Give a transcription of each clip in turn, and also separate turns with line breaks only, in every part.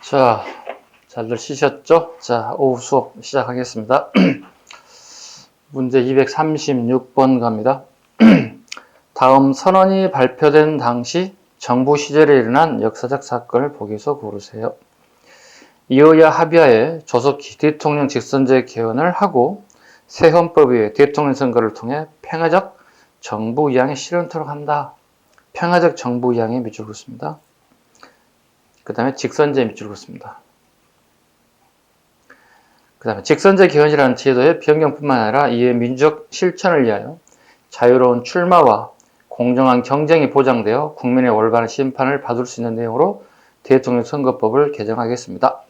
자, 잘들 쉬셨죠? 자, 오후 수업 시작하겠습니다. 문제 236번 갑니다. 다음 선언이 발표된 당시 정부 시절에 일어난 역사적 사건을 보기에서 고르세요. 이어야 합의하에 조석기 대통령 직선제 개헌을 하고 새 헌법 위에 대통령 선거를 통해 평화적 정부 이양이 실현토록 한다. 평화적 정부 이양에 밑줄 긋습니다. 그 다음에 직선제 밑줄 긋습니다. 그 다음에 직선제 개헌이라는 제도의 변경뿐만 아니라 이에 민주적 실천을 위하여 자유로운 출마와 공정한 경쟁이 보장되어 국민의 올바른 심판을 받을 수 있는 내용으로 대통령 선거법을 개정하겠습니다.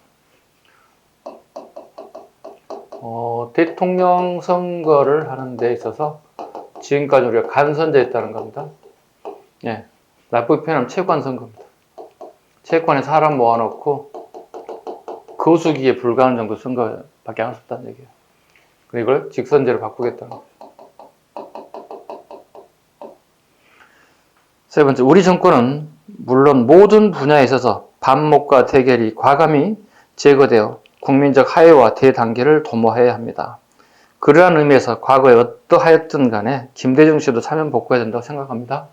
대통령 선거를 하는 데 있어서 지금까지 우리가 간선제했다는 겁니다. 예, 나쁘게 표현하면 채권 선거입니다. 채권에 사람 모아놓고 거수기에 불과한 정도 선거밖에 안 썼다는 얘기예요. 그리고 이걸 직선제로 바꾸겠다는 거예요. 세 번째, 우리 정권은 물론 모든 분야에 있어서 반목과 대결이 과감히 제거되어 국민적 화해와 대단계를 도모해야 합니다. 그러한 의미에서 과거에 어떠하였든 간에 김대중 씨도 사면 복구해야 된다고 생각합니다.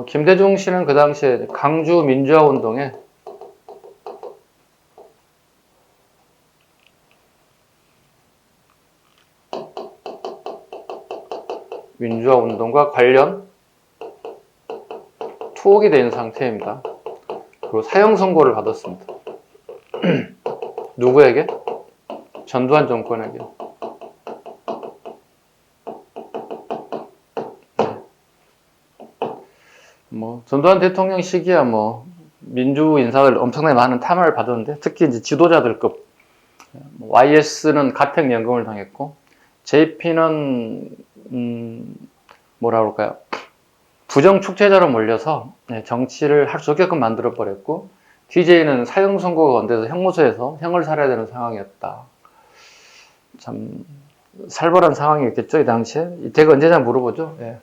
김대중 씨는 그 당시에 강주 민주화 운동에 민주화 운동과 관련 투옥이 된 상태입니다. 그리고 사형 선고를 받았습니다. 누구에게? 전두환 정권에게. 전두환 대통령 시기야 민주 인사들 엄청나게 많은 탐을 받았는데 특히 이제 지도자들급 YS는 가택연금을 당했고 JP는 뭐라 그럴까요? 부정 축제자로 몰려서 정치를 할 수 없게끔 만들어 버렸고 DJ는 사형 선고가 건돼서 형무소에서 형을 살아야 되는 상황이었다. 참 살벌한 상황이었겠죠, 이 당시에. 대가 언제냐 물어보죠. 예.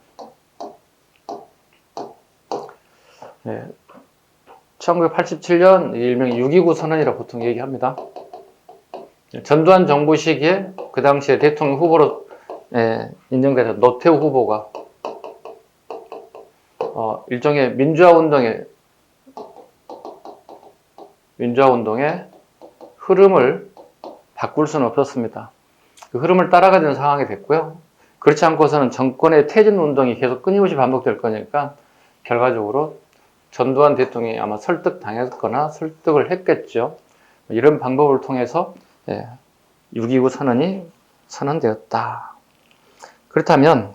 1987년 일명 6.29 선언이라 보통 얘기합니다. 전두환 정부 시기에 그 당시에 대통령 후보로 인정되는 노태우 후보가 일종의 민주화 운동의 흐름을 바꿀 수는 없었습니다. 그 흐름을 따라가야 되는 상황이 됐고요. 그렇지 않고서는 정권의 퇴진 운동이 계속 끊임없이 반복될 거니까 결과적으로 전두환 대통령이 아마 설득당했거나 설득을 했겠죠. 이런 방법을 통해서 6.29 선언이 선언되었다. 그렇다면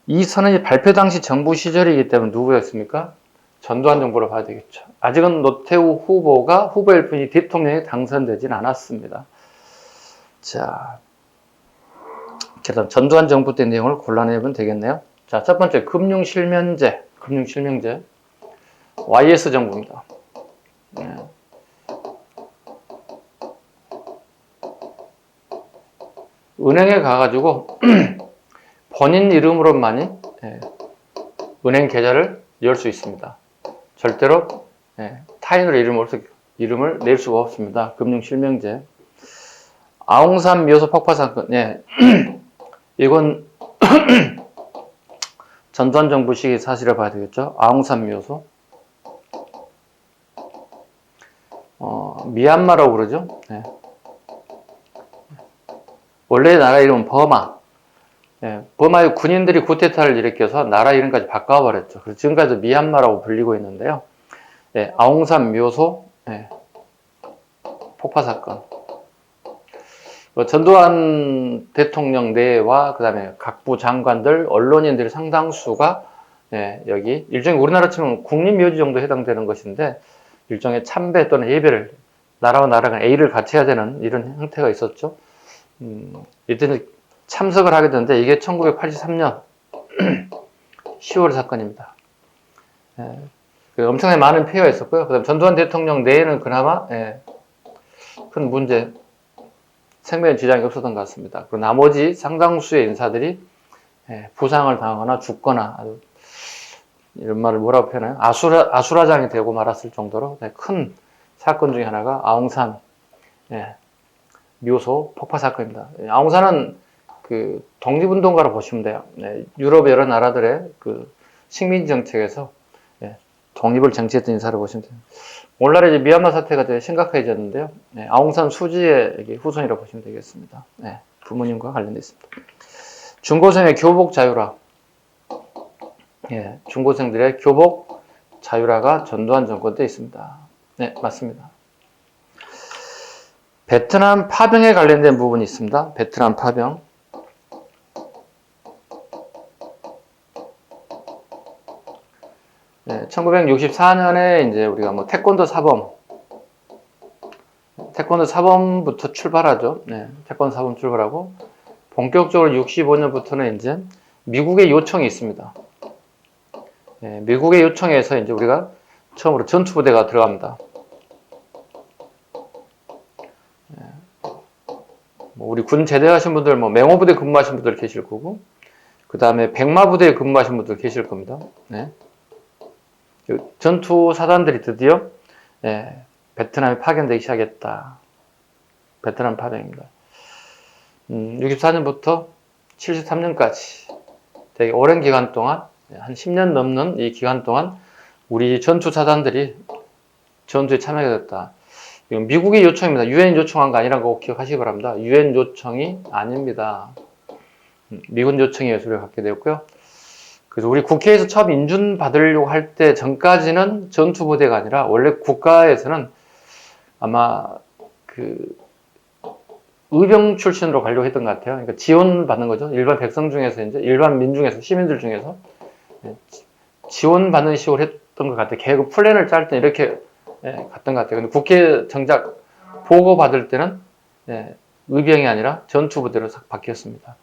이 선언이 발표 당시 정부 시절이기 때문에 누구였습니까? 전두환 정부로 봐야 되겠죠. 아직은 노태우 후보가 후보일 뿐이 대통령에 당선되진 않았습니다. 자, 그다음 전두환 정부 때 내용을 골라내면 되겠네요. 자, 첫 번째 금융실명제. YS 정부입니다. 은행에 가가지고 본인 이름으로만이 은행 계좌를 열 수 있습니다. 절대로 타인으로 이름을 낼 수가 없습니다. 금융실명제. 아웅산 묘소 폭파 사건. 이건 전두환 정부 시기 사실을 봐야 되겠죠. 아웅산 묘소. 미얀마라고 그러죠. 원래 나라 이름은 버마. 버마의 군인들이 쿠데타를 일으켜서 나라 이름까지 바꿔버렸죠. 그래서 지금까지 미얀마라고 불리고 있는데요. 아웅산 묘소 폭파 사건. 전두환 대통령 내와 그 다음에 각부 장관들, 언론인들 상당수가 여기 일종의 우리나라 치면 국립묘지 정도 해당되는 것인데 일종의 참배 또는 예배를 나라와 나라가 A를 같이 해야 되는 이런 형태가 있었죠. 이때는 참석을 하게 되는데 이게 1983년 10월 사건입니다. 엄청나게 많은 피해가 있었고요. 그다음 전두환 대통령 내에는 그나마 큰 문제, 생명에 지장이 없었던 것 같습니다. 그리고 나머지 상당수의 인사들이 부상을 당하거나 죽거나 아주 이런 말을 뭐라고 표현해요? 아수라장이 되고 말았을 정도로 큰 사건 중에 하나가 아웅산 묘소 폭파 사건입니다. 아웅산은 그 독립운동가로 보시면 돼요. 유럽 여러 나라들의 그 식민 정책에서 독립을 쟁취했던 인사로 보시면 돼요. 오늘날에 이제 미얀마 사태가 되게 심각해졌는데요. 아웅산 수지의 후손이라고 보시면 되겠습니다. 부모님과 관련되어 있습니다. 중고생의 교복 자유화. 중고생들의 교복 자유화가 전두환 정권 때 있습니다. 네, 맞습니다. 베트남 파병에 관련된 부분이 있습니다. 베트남 파병. 1964년에 이제 우리가 뭐 태권도 사범부터 출발하죠. 태권도 사범 출발하고 본격적으로 65년부터는 이제 미국의 요청이 있습니다. 미국의 요청에서 이제 우리가 처음으로 전투부대가 들어갑니다. 우리 군 제대하신 분들, 뭐 맹호부대 근무하신 분들 계실 거고, 그 다음에 백마부대에 근무하신 분들 계실 겁니다. 전투 사단들이 드디어 베트남에 파견되기 시작했다. 베트남 파병입니다. 64년부터 73년까지 되게 오랜 기간 동안, 한 10년 넘는 이 기간 동안 우리 전투 사단들이 전투에 참여하게 됐다. 이건 미국의 요청입니다. 유엔 요청한 거 아니라는 거 기억하시기 바랍니다. 유엔 요청이 아닙니다. 미군 요청에 의해서 우리가 갖게 되었고요. 그래서 우리 국회에서 처음 인준 받으려고 할 때 전까지는 전투부대가 아니라 원래 국가에서는 아마 그 의병 출신으로 가려고 했던 것 같아요. 그러니까 지원받는 거죠. 일반 백성 중에서 이제 일반 민중에서 시민들 중에서 지원받는 식으로 했던 것 같아요. 계획 플랜을 짤 때 이렇게 갔던 것 같아요. 근데 국회 정작 보고 받을 때는 의병이 아니라 전투부대로 싹 바뀌었습니다.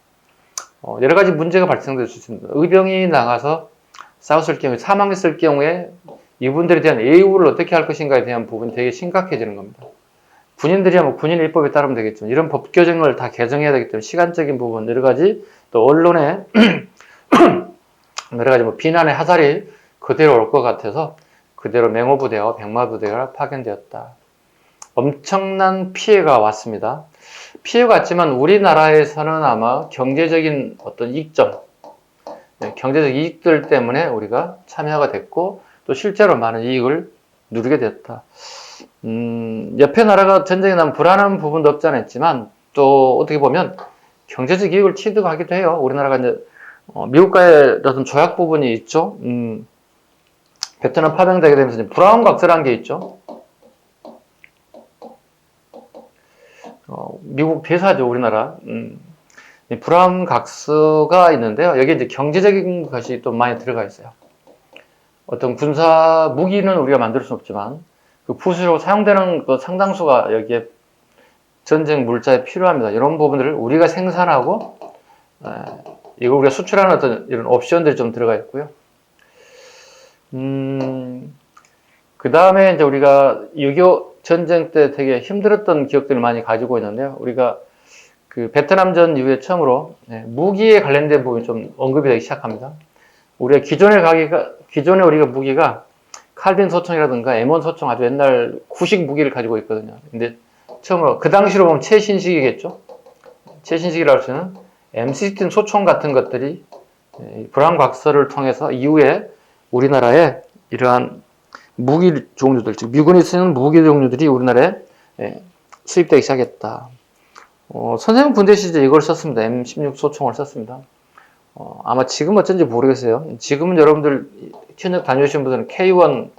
여러 가지 문제가 발생될 수 있습니다. 의병이 나가서 싸웠을 경우에 사망했을 경우에 이분들에 대한 예우를 어떻게 할 것인가에 대한 부분이 되게 심각해지는 겁니다. 군인들이야 뭐 군인 일법에 따르면 되겠지만 이런 법 규정을 다 개정해야 되기 때문에 시간적인 부분 여러 가지 또 언론에 여러 가지 뭐 비난의 화살이 그대로 올 것 같아서 그대로 맹호부대와 백마부대가 파견되었다. 엄청난 피해가 왔습니다. 피해가 왔지만 우리나라에서는 아마 경제적인 어떤 이익점, 경제적 이익들 때문에 우리가 참여가 됐고 또 실제로 많은 이익을 누리게 됐다. 옆에 나라가 전쟁이 나면 불안한 부분도 없지 않아 있지만 또 어떻게 보면 경제적 이익을 취득하기도 해요. 우리나라가 이제 미국과의 어떤 조약 부분이 있죠. 베트남 파병되게 되면서 브라운 각서라는 게 있죠. 미국 대사죠, 우리나라. 브라운 각서가 있는데요. 여기 이제 경제적인 것이 또 많이 들어가 있어요. 어떤 군사 무기는 우리가 만들 수는 없지만 그 부수적으로 사용되는 그 상당수가 여기에 전쟁 물자에 필요합니다. 이런 부분들을 우리가 생산하고 이걸 우리가 수출하는 어떤 이런 옵션들이 좀 들어가 있고요. 그 다음에 이제 우리가 6.25 전쟁 때 되게 힘들었던 기억들을 많이 가지고 있는데요. 우리가 그 베트남전 이후에 처음으로 무기에 관련된 부분이 좀 언급이 되기 시작합니다. 우리가 기존에 우리가 무기가 칼빈 소총이라든가 M1 소총 아주 옛날 구식 무기를 가지고 있거든요. 근데 처음으로 그 당시로 보면 최신식이겠죠. 최신식이라고 할 수 있는 M16 소총 같은 것들이 브라운 각서를 통해서 이후에 우리나라에 이러한 무기 종류들, 즉 미군이 쓰는 무기 종류들이 우리나라에 수입되기 시작했다. 선생님 군대 시절에 이걸 썼습니다. M16 소총을 썼습니다. 아마 지금 어쩐지 모르겠어요. 지금은 여러분들 현역 다녀오신 분들은 K1,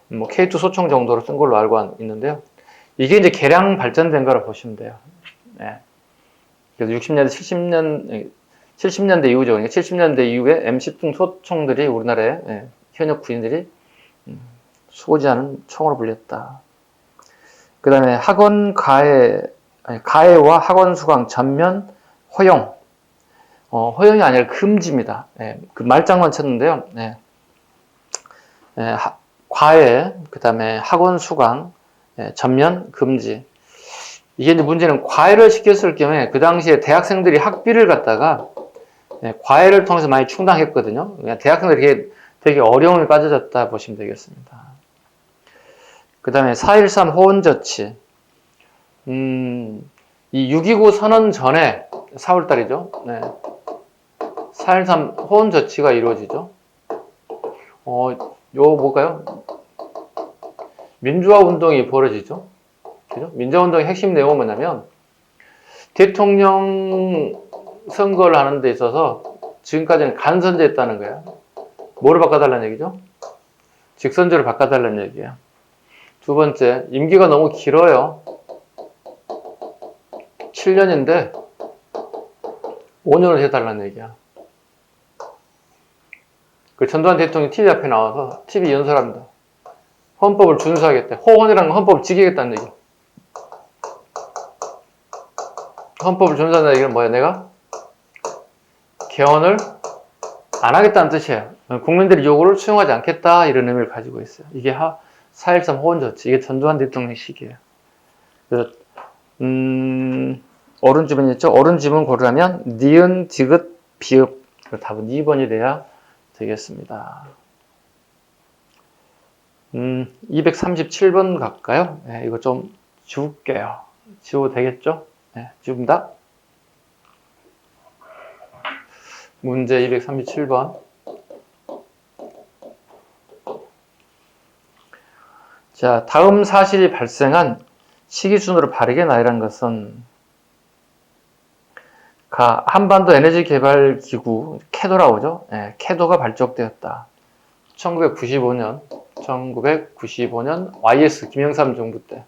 뭐 K2 소총 정도로 쓴 걸로 알고 있는데요. 이게 이제 개량 발전된 거라 보시면 돼요. 그래서 60년대, 70년대 이후죠. 그러니까 70년대 이후에 M16 소총들이 우리나라에 현역 군인들이 수호지하는 총으로 불렸다. 그 다음에 가해와 학원 수강 전면 허용. 허용이 아니라 금지입니다. 그 말장만 쳤는데요. 과외, 그 다음에 학원 수강, 전면 금지. 이게 이제 문제는 과외를 시켰을 경우에 그 당시에 대학생들이 학비를 갖다가 과외를 통해서 많이 충당했거든요. 대학생들이 이렇게 되게 어려움이 빠져졌다 보시면 되겠습니다. 그 다음에 4.13 호원저치. 이 6.29 선언 전에 4월달이죠. 네. 4.13 호원저치가 이루어지죠. 요 뭘까요? 민주화 운동이 벌어지죠. 그죠? 민주화 운동의 핵심 내용은 뭐냐면 대통령 선거를 하는 데 있어서 지금까지는 간선제했다는 거예요. 뭐를 바꿔달라는 얘기죠? 직선제로 바꿔달라는 얘기예요. 두 번째, 임기가 너무 길어요. 7년인데 5년을 해달라는 얘기야. 그 전두환 대통령이 TV 앞에 나와서 TV 연설합니다. 헌법을 준수하겠다. 호헌이라는 헌법을 지키겠다는 얘기. 헌법을 준수한다는 얘기는 뭐야? 내가 개헌을 안 하겠다는 뜻이에요. 국민들의 요구를 수용하지 않겠다 이런 의미를 가지고 있어요. 이게 4.13 호헌저치. 이게 전두환 대통령 시기예요. 그래서 옳은 지문 있죠? 옳은 지문 고르라면 니은, 디귿, 비읍. 답은 2번이 돼야 되겠습니다. 237번 갈까요? 네, 이거 좀 지울게요. 지워도 되겠죠? 네, 지웁니다. 문제 237번. 자, 다음 사실이 발생한 시기 순으로 바르게 나열한 것은 한반도 에너지 개발 기구 캐도라고죠. 네, 캐도가 발족되었다. 1995년 YS 김영삼 정부 때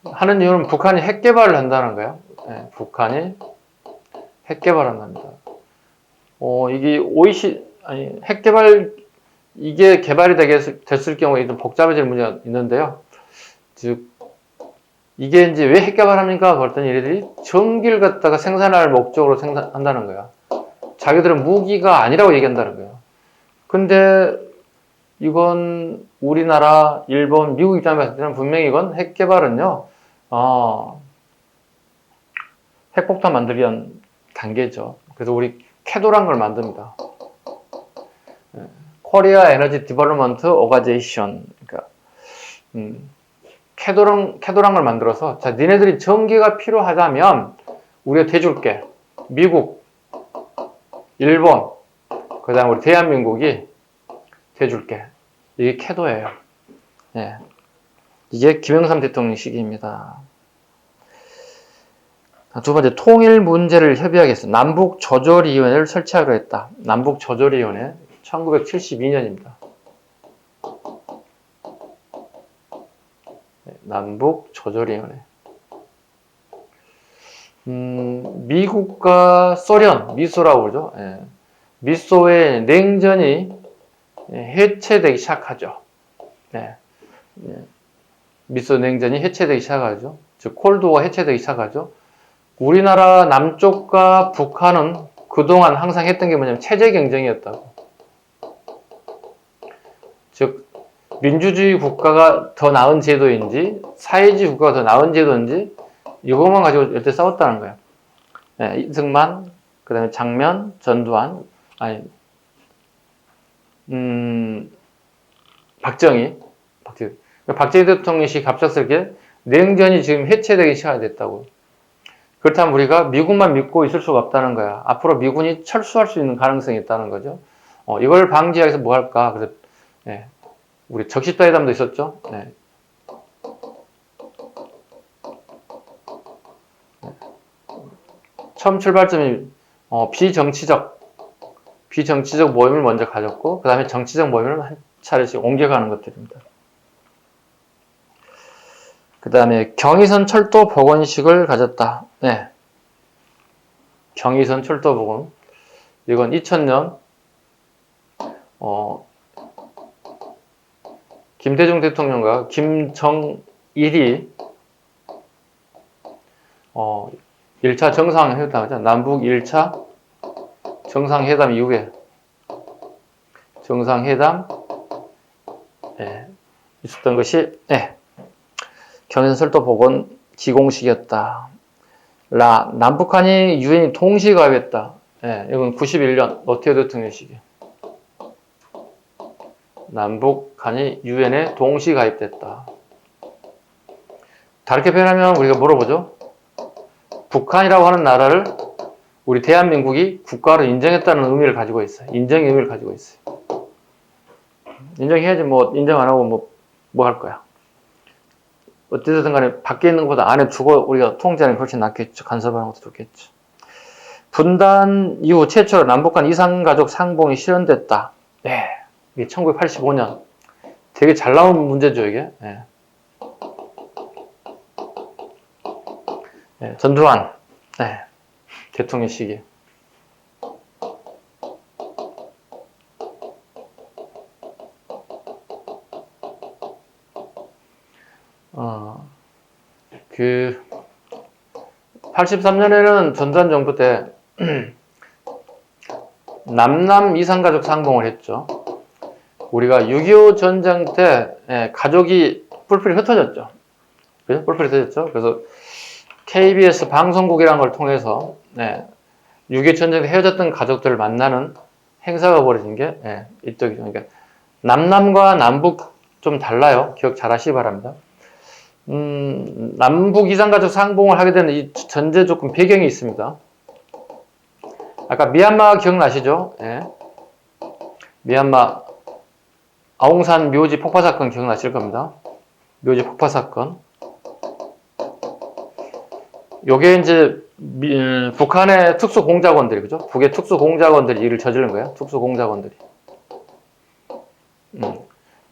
하는 이유는 북한이 핵 개발을 한다는 거예요. 네, 북한이 핵 개발한답니다. 이게 핵 개발 이게 개발이 됐을 경우에 좀 복잡해질 문제가 있는데요. 즉 이게 이제 왜 핵 개발합니까? 그랬더니 얘네들이 전기를 갖다가 생산할 목적으로 생산한다는 거야. 자기들은 무기가 아니라고 얘기한다는 거예요. 근데 이건 우리나라, 일본, 미국 입장에 봤을 때는 분명히 이건 핵 개발은요, 핵폭탄 만들기 위한 단계죠. 그래서 우리 캐도란 걸 만듭니다. 코리아 에너지 디벨롭먼트 오가제이션. 그러니까 캐도란 걸 만들어서, 자, 니네들이 전기가 필요하다면 우리가 대줄게. 미국, 일본, 그 다음에 우리 대한민국이 대줄게. 이게 캐도예요. 예. 이게 김영삼 대통령 시기입니다. 두 번째, 통일 문제를 협의하겠습니다. 남북 조절위원회를 설치하기로 했다. 남북 조절위원회 1972년입니다. 남북 조절위원회. 미국과 소련, 미소라고 그러죠. 예. 미소의 냉전이 해체되기 시작하죠. 네. 미소 냉전이 해체되기 시작하죠. 즉 콜드워가 해체되기 시작하죠. 우리나라 남쪽과 북한은 그동안 항상 했던 게 뭐냐면 체제 경쟁이었다고. 즉 민주주의 국가가 더 나은 제도인지 사회주의 국가가 더 나은 제도인지 이것만 가지고 여태 싸웠다는 거예요. 네, 이승만, 그 다음에 장면, 전두환, 박정희 대통령이 갑작스럽게 냉전이 지금 해체되기 시작됐다고. 그렇다면 우리가 미국만 믿고 있을 수가 없다는 거야. 앞으로 미군이 철수할 수 있는 가능성이 있다는 거죠. 이걸 방지하기 위해서 뭐 할까? 그래서 네, 우리 적십자회담도 있었죠. 네. 처음 출발점이 비정치적 모임을 먼저 가졌고 그 다음에 정치적 모임을 한 차례씩 옮겨가는 것들입니다. 그 다음에 경의선 철도 복원식을 가졌다. 네. 경의선 철도 복원. 이건 2000년 김대중 대통령과 김정일이 1차 정상회담이죠. 남북 1차 정상회담 이후에 정상회담 있었던 것이 경의선 철도 복원 기공식이었다. 남북한이 유엔이 동시에 가입했다. 이건 91년 노태우 대통령 시기. 남북한이 유엔에 동시 가입됐다. 다르게 표현하면 우리가 뭐로 보죠? 북한이라고 하는 나라를 우리 대한민국이 국가로 인정했다는 의미를 가지고 있어요. 인정의 의미를 가지고 있어요. 인정해야지 뭐 인정 안 하고 뭐 할 거야. 어찌됐든 간에 밖에 있는 것보다 안에 두고 우리가 통제하는 게 훨씬 낫겠죠. 간섭하는 것도 좋겠죠. 분단 이후 최초로 남북한 이산가족 상봉이 실현됐다. 네. 이게 1985년. 되게 잘 나온 문제죠, 이게. 네. 네, 전두환. 네. 대통령 시기. 그 83년에는 전두환 정부 때 남남 이산가족 상봉을 했죠. 우리가 6.25 전쟁 때 가족이 뿔뿔이 흩어졌죠. 그죠? 뿔뿔이 흩어졌죠. 그래서 KBS 방송국이라는 걸 통해서 6.25 전쟁 때 헤어졌던 가족들을 만나는 행사가 벌어진 게 이쪽이죠. 그러니까 남남과 남북 좀 달라요. 기억 잘 하시기 바랍니다. 남북 이산가족 상봉을 하게 되는 이 전제 조건 배경이 있습니다. 아까 미얀마 기억나시죠? 예. 미얀마 아웅산 묘지 폭파 사건 기억나실 겁니다. 묘지 폭파 사건. 요게 이제 북한의 특수공작원들이, 그죠? 북의 특수공작원들이 일을 저지른 거예요. 특수공작원들이.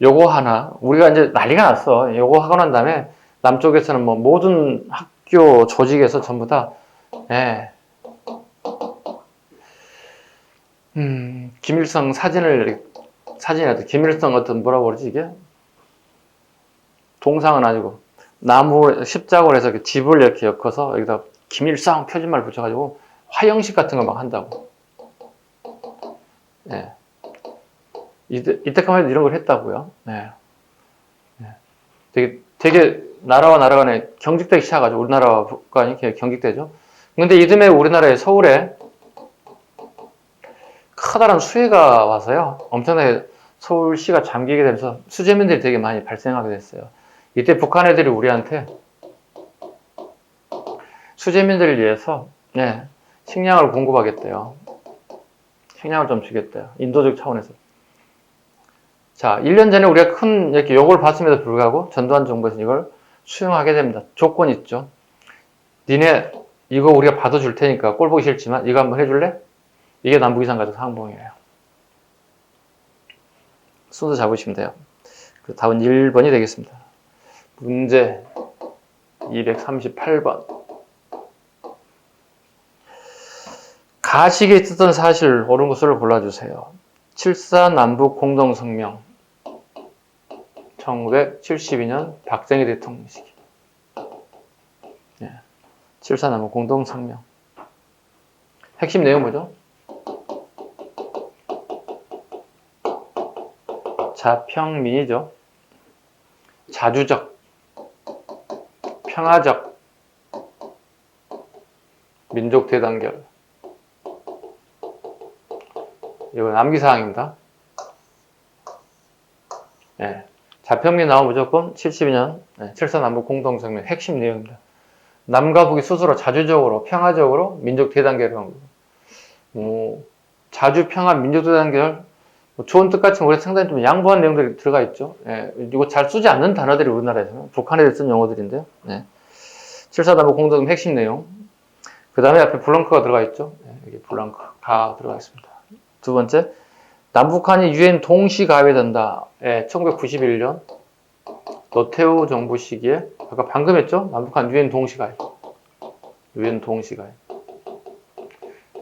요거 하나, 우리가 이제 난리가 났어. 요거 하고 난 다음에 남쪽에서는 뭐 모든 학교 조직에서 전부 다, 김일성 사진이라도 김일성 어떤 뭐라고 그러지 이게? 동상은 아니고 나무 십자가로 해서 이렇게 집을 이렇게 엮어서 여기다 김일성 표지말 붙여가지고 화형식 같은 거 막 한다고. 이때까지 이런 걸 했다고요. 되게 나라와 나라 간에 경직되기 시작하죠. 우리나라와 북한이 경직되죠. 근데 이듬해 우리나라의 서울에 커다란 수해가 와서요. 엄청나게 서울시가 잠기게 되면서 수재민들이 되게 많이 발생하게 됐어요. 이때 북한 애들이 우리한테 수재민들을 위해서 식량을 공급하겠대요. 식량을 좀 주겠대요. 인도적 차원에서. 자, 1년 전에 우리가 큰 이렇게 요구를 받음에도 불구하고 전두환 정부에서 이걸 수용하게 됩니다. 조건이 있죠. 니네 이거 우리가 받아줄 테니까 꼴 보기 싫지만 이거 한번 해줄래? 이게 남북이산가족 상봉이에요. 순서 잡으시면 돼요. 그 답은 1번이 되겠습니다. 문제 238번. 가식에 있었던 사실 옳은 것을 골라주세요. 7.4 남북 공동성명 1972년 박정희 대통령 시기. 7.4 남북 공동성명 핵심 내용 뭐죠? 자평민이죠. 자주적, 평화적, 민족 대단결. 이건 암기사항입니다. 자평민 나오면 무조건 72년 7.4 남북 공동성명 핵심 내용입니다. 남과 북이 스스로 자주적으로, 평화적으로 민족 대단결을 한 거고, 자주, 평화, 민족 대단결, 좋은 뜻 같은 우리 상당히 좀 양보한 내용들이 들어가 있죠. 이거 잘 쓰지 않는 단어들이 우리나라에서는 북한에 쓴 용어들인데요. 7.4 남북 공동성명 핵심 내용. 그 다음에 앞에 블랑크가 들어가 있죠. 여기 블랑크 다 들어가 있습니다. 두 번째, 남북한이 유엔 동시 가입이 된다. 1991년 노태우 정부 시기에 아까 방금 했죠? 남북한 유엔 동시 가입. 유엔 동시 가입.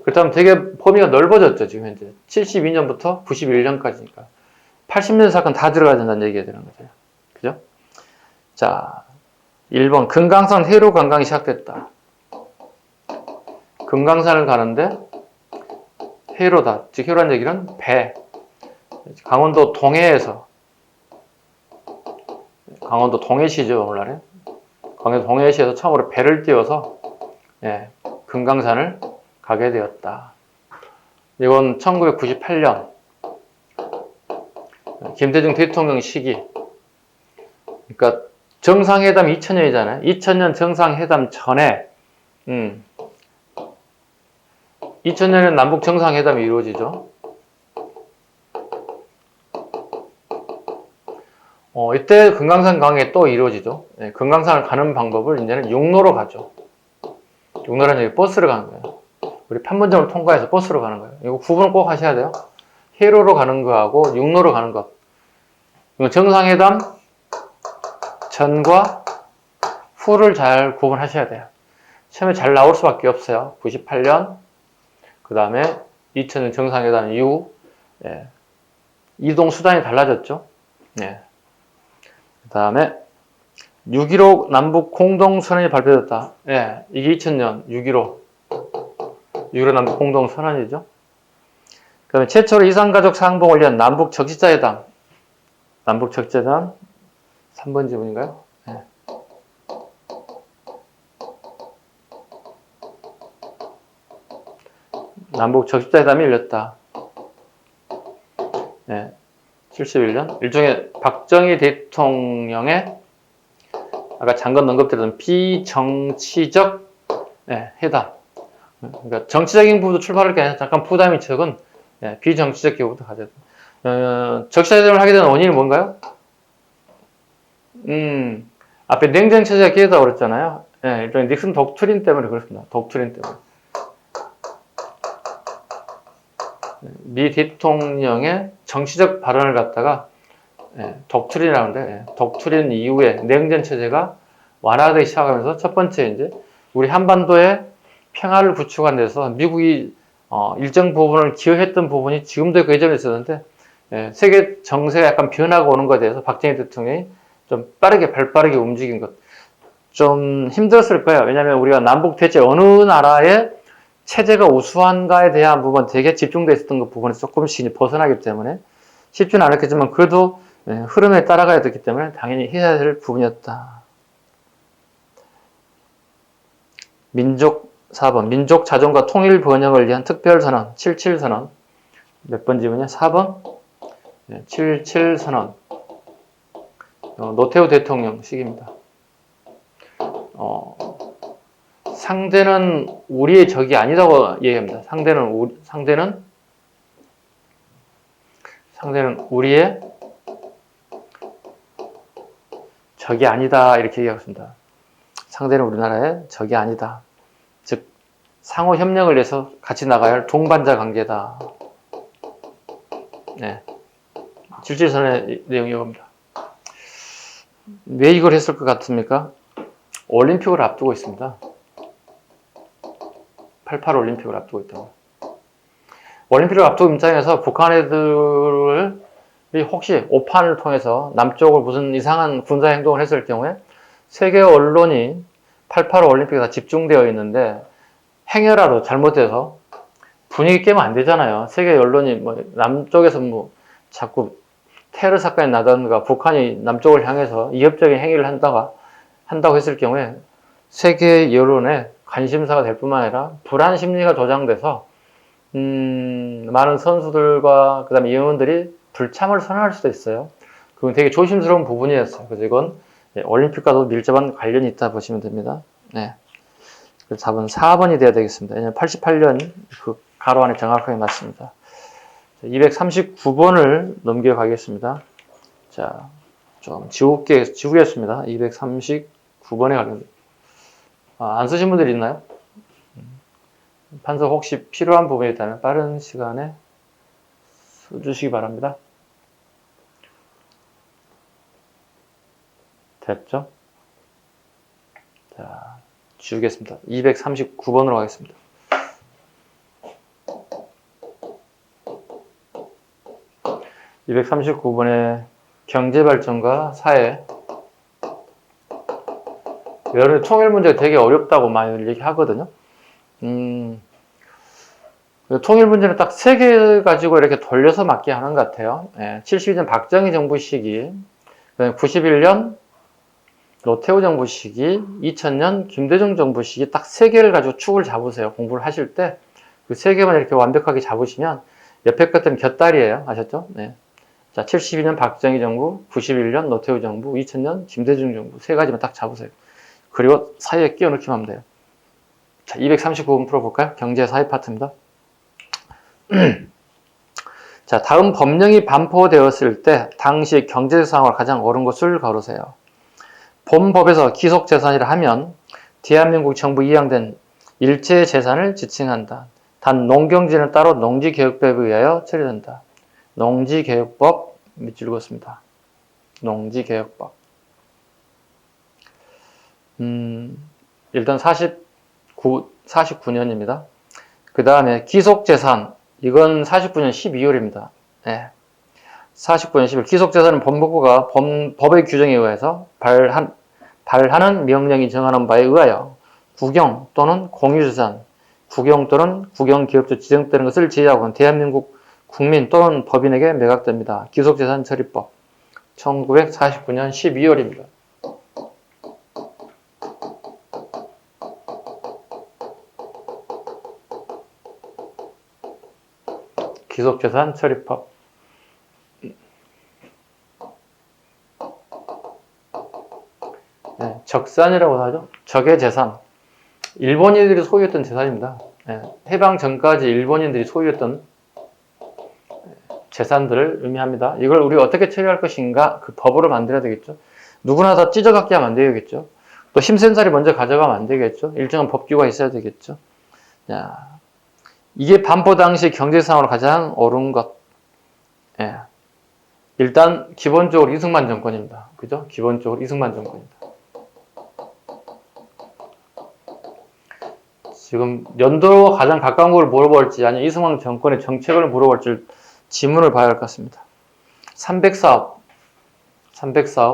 그렇다면 되게 범위가 넓어졌죠. 지금 현재 72년부터 91년까지니까 80년 사건 다 들어가야 된다는 얘기가 되는 거죠. 그죠? 자, 1번 금강산 해로 관광이 시작됐다. 금강산을 가는데 해로다. 즉 해로란 얘기는 배. 강원도 동해에서 강원도 동해시죠. 오늘날에 강원도 동해시에서 처음으로 배를 띄워서 금강산을 가게 되었다. 이건 1998년 김대중 대통령 시기. 그러니까 정상회담 2000년이잖아요. 2000년 정상회담 전에 2000년에 남북 정상회담이 이루어지죠. 이때 금강산 강에 또 이루어지죠. 네, 금강산을 가는 방법을 이제는 육로로 가죠. 육로라는 얘기 버스로 가는 거예요. 우리 판문점을 통과해서 버스로 가는 거예요. 이거 구분을 꼭 하셔야 돼요. 해로로 가는 거하고 육로로 가는 것. 정상회담 전과 후를 잘 구분하셔야 돼요. 시험에 잘 나올 수밖에 없어요. 98년, 그 다음에 2000년 정상회담 이후 이동 수단이 달라졌죠. 그 다음에 6.15 남북 공동선언이 발표됐다. 이게 2000년 6.15 남북 공동선언이죠. 그 다음에 최초로 이산가족 상봉을 위한 남북 적시자회담. 남북 적시자회담 3번 지문인가요? 남북 적시자회담이 열렸다. 71년. 일종의 박정희 대통령의 아까 잠깐 언급드렸던 비정치적 회담. 그러니까 정치적인 부분도 출발할 게 아니라 잠깐 부담이 적은 비정치적 기구부터 가져야 돼요. 적시자회담을 하게 된 원인이 뭔가요? 앞에 냉전체제가 깨졌다고 그랬잖아요. 일종의 닉슨 독트린 때문에 그렇습니다. 독트린 때문에. 미 대통령의 정치적 발언을 갖다가 독트린이라는데 독트린 이후에 냉전 체제가 완화되기 시작하면서 첫 번째 이제 우리 한반도의 평화를 구축한 데서 미국이 일정 부분을 기여했던 부분이 지금도 그 예전에 있었는데 세계 정세가 약간 변화가 오는 것에 대해서 박정희 대통령이 좀 발빠르게 움직인 것. 좀 힘들었을 거예요. 왜냐하면 우리가 남북 대체 어느 나라의 체제가 우수한가에 대한 부분 되게 집중되어 있었던 그 부분에서 조금씩 벗어나기 때문에 쉽지는 않았겠지만 그래도 흐름에 따라가야 됐기 때문에 당연히 해야 될 부분이었다. 4번 민족 자존과 통일 번영을 위한 특별선언 77선언 몇 번 지문이야? 4번 77선언 노태우 대통령 시기입니다. 상대는 우리의 적이 아니라고 얘기합니다. 상대는 우리의 적이 아니다 이렇게 얘기하고 있습니다. 상대는 우리나라의 적이 아니다. 즉 상호 협력을 위해서 같이 나가야 할 동반자 관계다. 77선의 내용이 이겁니다. 왜 이걸 했을 것 같습니까? 올림픽을 앞두고 있습니다. 88 올림픽을 앞두고 있다. 올림픽을 앞두고 입장에서 북한 애들이 혹시 오판을 통해서 남쪽을 무슨 이상한 군사 행동을 했을 경우에 세계 언론이 88 올림픽에 다 집중되어 있는데 행여라도 잘못돼서 분위기 깨면 안 되잖아요. 세계 언론이 남쪽에서 자꾸 테러 사건이 나던가 북한이 남쪽을 향해서 위협적인 행위를 한다고 했을 경우에 세계 여론의 관심사가 될 뿐만 아니라 불안 심리가 조장돼서 많은 선수들과 그다음에 위원들이 불참을 선언할 수도 있어요. 그건 되게 조심스러운 부분이었어요. 그래서 이건 올림픽과도 밀접한 관련이 있다 보시면 됩니다. 그래서 답은 4번이 돼야 되겠습니다. 왜냐하면 88년 그 가로 안에 정확하게 맞습니다. 239번을 넘겨가겠습니다. 자, 좀 지우겠습니다. 239번에 관련된. 안 쓰신 분들이 있나요? 판서 혹시 필요한 부분이 있다면 빠른 시간에 써주시기 바랍니다. 됐죠? 자, 지우겠습니다. 239번으로 가겠습니다. (239번에) 경제발전과 사회. 여러분 통일 문제가 되게 어렵다고 많이 얘기하거든요. 통일 문제는 딱 3개 가지고 이렇게 돌려서 맞게 하는 것 같아요. 72년 박정희 정부 시기, 91년 노태우 정부 시기, 2000년 김대중 정부 시기 딱 3개를 가지고 축을 잡으세요. 공부를 하실 때 그 3개만 이렇게 완벽하게 잡으시면 옆에 것들은 곁다리예요. 아셨죠? 자, 72년 박정희 정부, 91년 노태우 정부, 2000년 김대중 정부. 세 가지만 딱 잡으세요. 그리고 사이에 끼워 넣기만 하면 돼요. 자, 239번 풀어볼까요? 경제 사회 파트입니다. 자, 다음 법령이 반포되었을 때 당시 경제적 상황을 가장 옳은 것을 고르세요. 본 법에서 기속재산이라 하면 대한민국 정부 이양된 일체의 재산을 지칭한다. 단 농경지는 따로 농지개혁법에 의하여 처리된다. 농지개혁법 밑줄 그었습니다. 농지개혁법. 일단 49년입니다. 그 다음에 기속재산, 이건 49년 12월입니다. 네. 49년 12월. 기속재산은 법무부가 법의 규정에 의해서 발하는 명령이 정하는 바에 의하여 국영 또는 공유재산, 국영 또는 국영기업조 지정되는 것을 제외하고는 대한민국 국민 또는 법인에게 매각됩니다. 기속재산 처리법 1949년 12월입니다. 기속재산 처리법. 네, 적산이라고 하죠. 적의 재산. 일본인들이 소유했던 재산입니다. 네, 해방 전까지 일본인들이 소유했던 재산들을 의미합니다. 이걸 우리가 어떻게 처리할 것인가 그 법으로 만들어야 되겠죠. 누구나 다 찢어갖기 하면 안 되겠죠. 또 힘센 살이 먼저 가져가면 안 되겠죠. 일정한 법규가 있어야 되겠죠. 야, 이게 반포 당시 경제 상황으로 가장 옳은 것. 예. 일단 기본적으로 이승만 정권입니다. 그죠? 기본적으로 이승만 정권입니다. 지금 연도가 가장 가까운 걸 물어볼지 아니면 이승만 정권의 정책을 물어볼지 지문을 봐야 할 것 같습니다. 300사업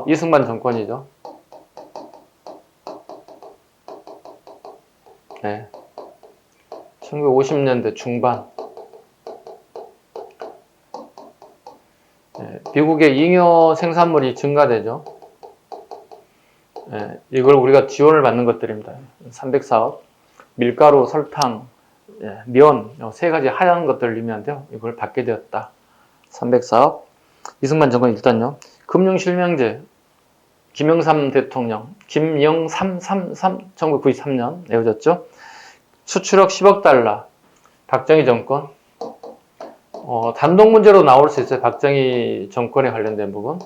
이승만 정권이죠. 네. 1950년대 중반. 네. 미국의 잉여 생산물이 증가되죠. 네. 이걸 우리가 지원을 받는 것들입니다. 300사업. 밀가루, 설탕, 면, 세 가지 하얀 것들을 의미하는데요. 이걸 받게 되었다. 300사업. 이승만 정권 일단요. 금융실명제, 김영삼 대통령, 김영삼 1993년 내어졌죠. 수출억 10억 달러, 박정희 정권. 단독 문제로 나올 수 있어요. 박정희 정권에 관련된 부분.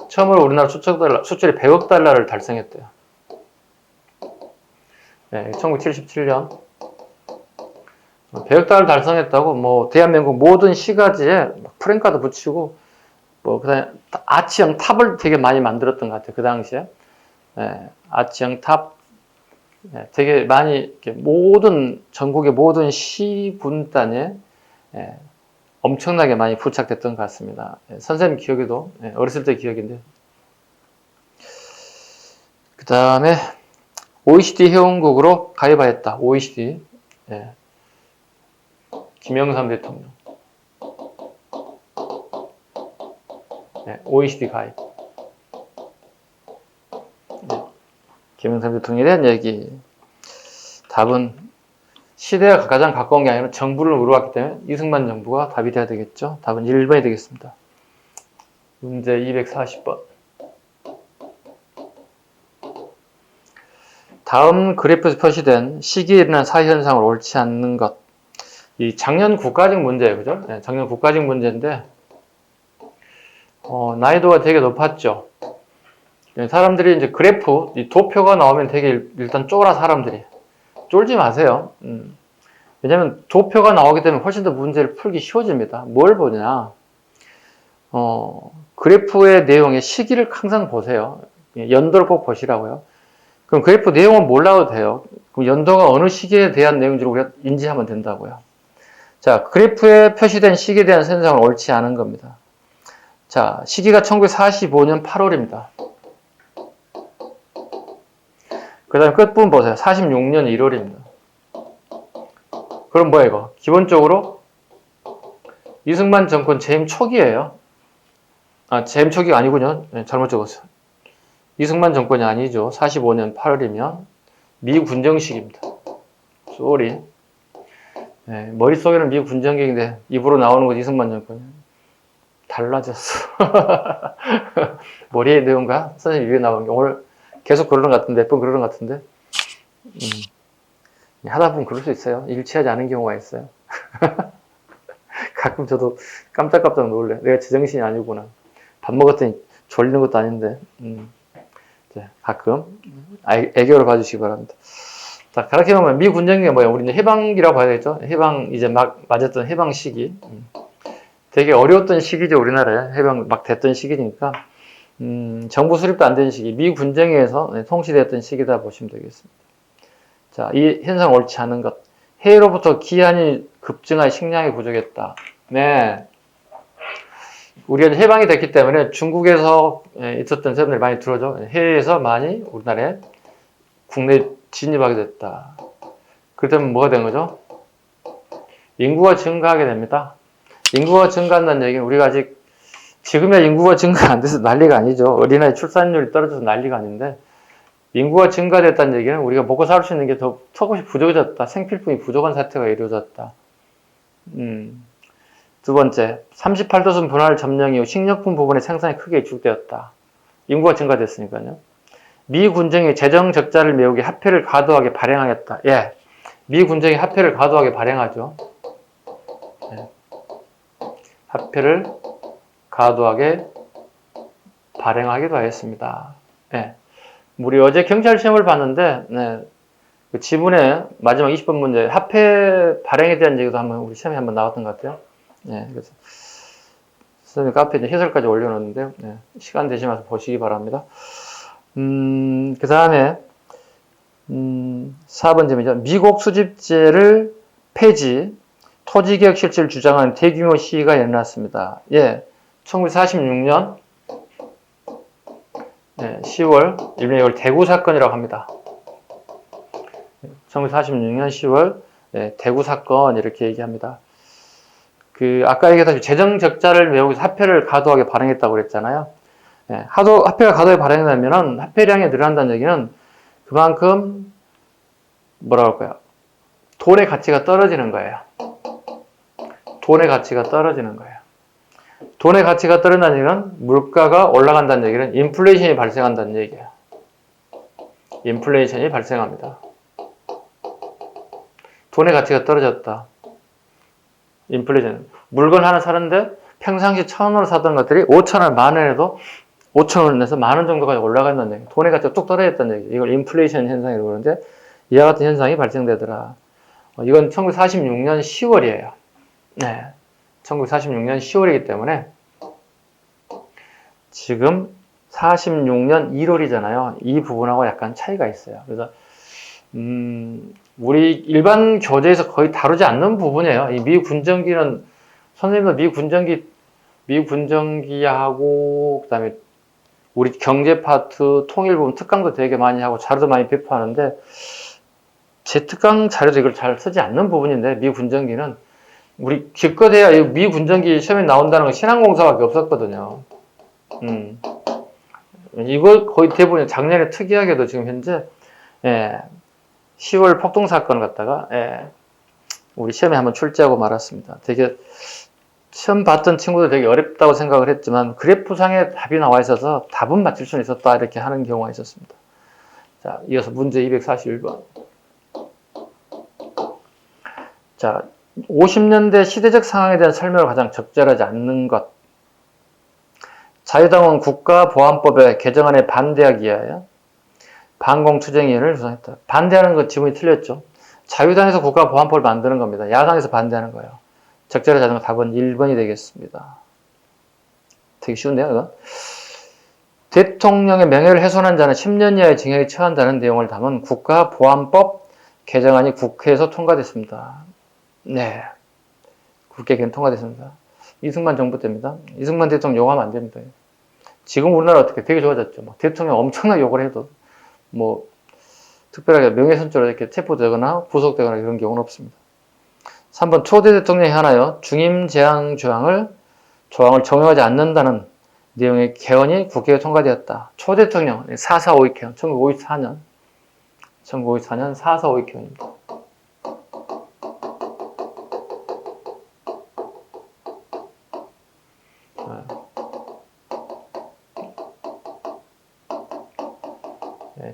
처음으로 우리나라 수출이 100억 달러를 달성했대요. 네, 1977년 100억 달러를 달성했다고 뭐 대한민국 모든 시가지에 프랭카드 붙이고 뭐 그다음에 아치형 탑을 되게 많이 만들었던 것 같아요. 그 당시에 아치형 탑 되게 많이 이렇게 전국의 모든 시군단에 엄청나게 많이 부착됐던 것 같습니다. 선생님 기억에도 어렸을 때 기억인데. 그 다음에 OECD 회원국으로 가입하였다. OECD. 김영삼 대통령. OECD 가입. 김영삼 대통령에 대한 얘기. 답은 시대가 가장 가까운 게 아니라 정부를 물어봤기 때문에 이승만 정부가 답이 돼야 되겠죠. 답은 1번이 되겠습니다. 문제 240번. 다음 그래프에서 표시된 시기에 일어난 사회현상을 옳지 않는 것. 이 작년 국가직 문제예요. 그죠? 작년 국가직 문제인데 난이도가 되게 높았죠. 사람들이 이제 그래프, 이 도표가 나오면 되게 일단 쫄아 사람들이. 쫄지 마세요. 왜냐면 도표가 나오게 되면 훨씬 더 문제를 풀기 쉬워집니다. 뭘 보냐. 그래프의 내용의 시기를 항상 보세요. 연도를 꼭 보시라고요. 그럼 그래프 내용은 몰라도 돼요. 그럼 연도가 어느 시기에 대한 내용인지 우리가 인지하면 된다고요. 자, 그래프에 표시된 시기에 대한 현상은 옳지 않은 겁니다. 자, 시기가 1945년 8월입니다. 그 다음에 끝부분 보세요. 46년 1월입니다. 그럼 뭐야 이거? 기본적으로 이승만 정권 재임 초기예요. 재임 초기가 아니군요. 잘못 적었어요. 이승만 정권이 아니죠. 45년 8월이면 미군정식입니다. 쏘리. 머릿속에는 미군정식인데 입으로 나오는 건 이승만 정권이에요. 달라졌어. 머리의 내용과 선생님 위에 나오는 게 오늘 계속 그러는 것 같은데, 몇 번 그러는 것 같은데, 하다 보면 그럴 수 있어요. 일치하지 않은 경우가 있어요. 가끔 저도 깜짝깜짝 놀래. 내가 제정신이 아니구나. 밥 먹었더니 졸리는 것도 아닌데, 가끔 애교를 봐주시기 바랍니다. 자, 그렇게 보면 미 군정기가 뭐예요? 우리 이제 해방기라고 봐야 되겠죠? 해방, 이제 막 맞았던 해방 시기. 되게 어려웠던 시기죠, 우리나라에. 해방 막 됐던 시기니까. 정부 수립도 안 된 시기, 미 군정에서 통치됐던 시기다 보시면 되겠습니다. 자, 이 현상 옳지 않은 것. 해외로부터 기한이 급증한 식량이 부족했다. 네. 우리가 해방이 됐기 때문에 중국에서 있었던 사람들이 많이 들어오죠. 해외에서 많이 우리나라에 국내에 진입하게 됐다. 그렇다면 뭐가 된 거죠? 인구가 증가하게 됩니다. 인구가 증가한다는 얘기는 우리가 아직 지금이야 인구가 증가 안 돼서 난리가 아니죠. 어린아이 출산율이 떨어져서 난리가 아닌데 인구가 증가됐다는 얘기는 우리가 먹고 살 수 있는 게 더 조금씩 부족해졌다. 생필품이 부족한 사태가 이루어졌다. 두 번째, 38도선 분할 점령 이후 식료품 부분의 생산이 크게 위축되었다. 인구가 증가됐으니까요. 미 군정이 재정 적자를 메우기 화폐를 과도하게 발행하겠다. 예, 미 군정이 화폐를 과도하게 발행하죠. 예. 화폐를 과도하게 발행하기도 하였습니다. 예. 우리 어제 경찰 시험을 봤는데, 그 지문에 마지막 20번 문제, 화폐 발행에 대한 얘기도 한번 우리 시험에 한번 나왔던 것 같아요. 예, 그래서 선생님 카페에 해설까지 올려놓았는데요. 예, 시간 되시면서 보시기 바랍니다. 그 다음에 4번점이죠. 미국 수집제를 폐지, 토지개혁 실시를 주장하는 대규모 시위가 일어났습니다. 예, 1946년 10월, 일명 이걸 대구 사건이라고 합니다. 1946년 10월 대구 사건 이렇게 얘기합니다. 아까 얘기했다시피 재정 적자를 메우기 위해서 화폐를 과도하게 발행했다고 그랬잖아요. 화폐가 과도하게 발행되면 화폐량이 늘어난다는 얘기는 그만큼 뭐라 그럴까요? 돈의 가치가 떨어지는 거예요. 돈의 가치가 떨어지는 거예요. 돈의 가치가 떨어진다는 얘기는 물가가 올라간다는 얘기는 인플레이션이 발생한다는 얘기예요. 인플레이션이 발생합니다. 돈의 가치가 떨어졌다. 인플레이션. 물건 하나 사는데 평상시 1,000원으로 사던 것들이 5,000원, 만원에도 5,000원에서 만원 정도까지 올라간다는 얘기. 돈의 가치가 뚝 떨어졌다는 얘기. 이걸 인플레이션 현상이라고 그러는데 이와 같은 현상이 발생되더라. 이건 1946년 10월이에요. 네. 1946년 10월이기 때문에 지금 46년 1월이잖아요. 이 부분하고 약간 차이가 있어요. 그래서 우리 일반 교재에서 거의 다루지 않는 부분이에요. 이 미 군정기는 선생님도 미 군정기하고 그다음에 우리 경제 파트, 통일 부분 특강도 되게 많이 하고 자료도 많이 배포하는데 제 특강 자료도 이걸 잘 쓰지 않는 부분인데 미 군정기는 우리 기껏해야 미 군정기 시험에 나온다는 건 신항공사밖에 없었거든요. 이거 거의 대부분 작년에 특이하게도 지금 현재 10월 폭동 사건을 갖다가 우리 시험에 한번 출제하고 말았습니다. 되게 시험 봤던 친구들 되게 어렵다고 생각을 했지만 그래프상에 답이 나와 있어서 답은 맞출 수는 있었다 이렇게 하는 경우가 있었습니다. 자, 이어서 문제 241번. 자, 50년대 시대적 상황에 대한 설명을 가장 적절하지 않는 것. 자유당은 국가보안법의 개정안에 반대하기 위하여 반공투쟁위원회를 구성했다. 반대하는 것 지문이 틀렸죠. 자유당에서 국가보안법을 만드는 겁니다. 야당에서 반대하는 거예요. 적절하지 않은 것 답은 1번이 되겠습니다. 되게 쉬운데요, 이거? 대통령의 명예를 훼손한 자는 10년 이하의 징역에 처한다는 내용을 담은 국가보안법 개정안이 국회에서 통과됐습니다. 네. 국회 개정 통과됐습니다. 이승만 정부 때입니다. 이승만 대통령 욕하면 안 됩니다. 지금 우리나라 어떻게 되게 좋아졌죠. 막 대통령 엄청나게 욕을 해도 뭐 특별하게 명예훼손죄로 이렇게 체포되거나 구속되거나 이런 경우는 없습니다. 3번 초대 대통령이 하나요 중임 제한 조항을 적용하지 않는다는 내용의 개헌이 국회에 통과되었다. 초대 대통령 4.4.5.2 개헌 1954년 4.4.5.2 개헌입니다.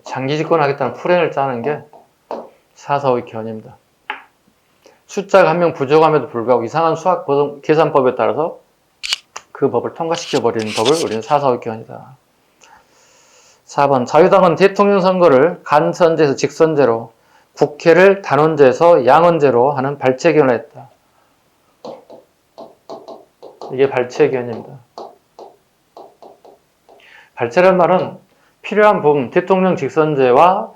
장기 집권하겠다는 플랜을 짜는 게 445의 견입니다. 숫자가 한 명 부족함에도 불구하고 이상한 수학 계산법에 따라서 그 법을 통과시켜버리는 법을 우리는 445의 견이다. 4번 자유당은 대통령 선거를 간선제에서 직선제로, 국회를 단원제에서 양원제로 하는 발췌견을 했다. 이게 발췌견입니다. 발췌란 말은 필요한 부분, 대통령 직선제와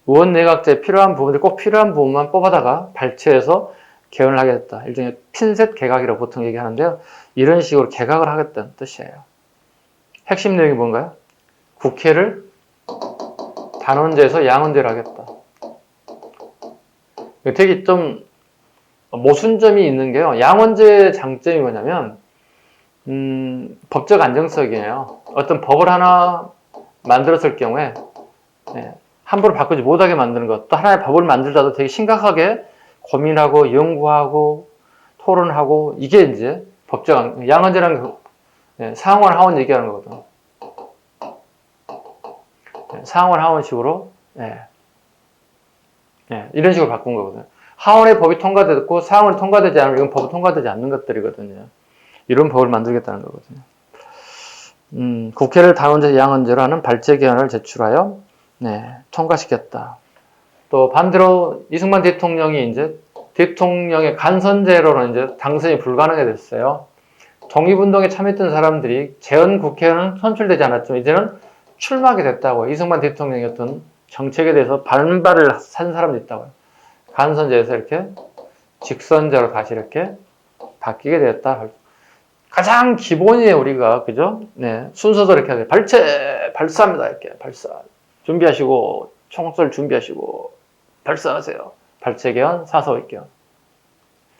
의원 내각제 필요한 부분들 꼭 필요한 부분만 뽑아다가 발췌해서 개헌을 하게 됐다. 일종의 핀셋 개각이라고 보통 얘기하는데요. 이런 식으로 개각을 하겠다는 뜻이에요. 핵심 내용이 뭔가요? 국회를 단원제에서 양원제로 하겠다. 되게 좀 모순점이 있는 게요. 양원제의 장점이 뭐냐면 법적 안정성이에요. 어떤 법을 하나 만들었을 경우에 함부로 바꾸지 못하게 만드는 것. 또 하나의 법을 만들다도 되게 심각하게 고민하고 연구하고 토론하고 이게 이제 법적 양원제라는 상원 하원 얘기하는 거거든. 상원 하원식으로 이런 식으로 바꾼 거거든요. 하원의 법이 통과됐고 상원이 통과되지 않으면 이건 법이 통과되지 않는 것들이거든요. 이런 법을 만들겠다는 거거든요. 국회를 단원제 양원제로 하는 발제 개헌을 제출하여 통과시켰다. 또 반대로 이승만 대통령이 이제 대통령의 간선제로는 이제 당선이 불가능해 됐어요. 독립운동에 참여했던 사람들이 재헌 국회는 선출되지 않았지만 이제는 출마하게 됐다고요. 이승만 대통령의 어떤 정책에 대해서 반발을 한 사람도 있다고요. 간선제에서 이렇게 직선제로 다시 이렇게 바뀌게 되었다. 가장 기본이에요, 우리가. 그죠? 순서도 이렇게 하세요. 발사합니다. 이렇게. 발사. 준비하시고, 총쏠 준비하시고, 발사하세요. 발췌개헌, 445의 개헌.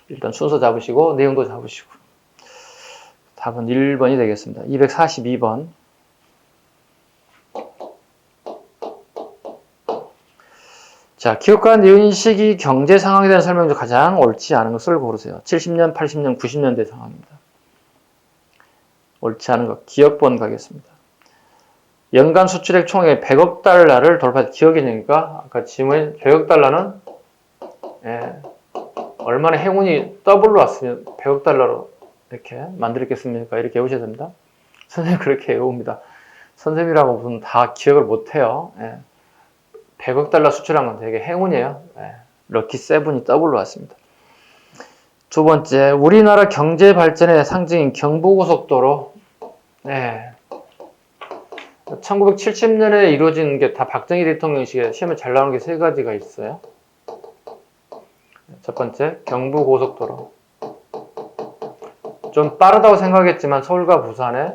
일단 순서 잡으시고, 내용도 잡으시고. 답은 1번이 되겠습니다. 242번. 자, 기업가 인식이 경제 상황에 대한 설명 중 가장 옳지 않은 것을 고르세요. 70년, 80년, 90년대 상황입니다. 옳지 않은 것, 기업번 가겠습니다. 연간 수출액 총액 100억 달러를 돌파해 기억이니까 아까 질문인 100억 달러는 얼마나 행운이 더블로 왔으면 100억 달러로 이렇게 만들었겠습니까? 이렇게 외우셔야 됩니다. 선생님 그렇게 외웁니다. 선생님이라고 무슨 다 기억을 못해요. 100억 달러 수출한 건 되게 행운이에요. 럭키 세븐이 더블로 왔습니다. 두 번째, 우리나라 경제 발전의 상징인 경부고속도로. 1970년에 이루어진 게 다 박정희 대통령 시기에 시험에 잘 나오는 게 세 가지가 있어요. 첫 번째, 경부고속도로. 좀 빠르다고 생각했지만 서울과 부산에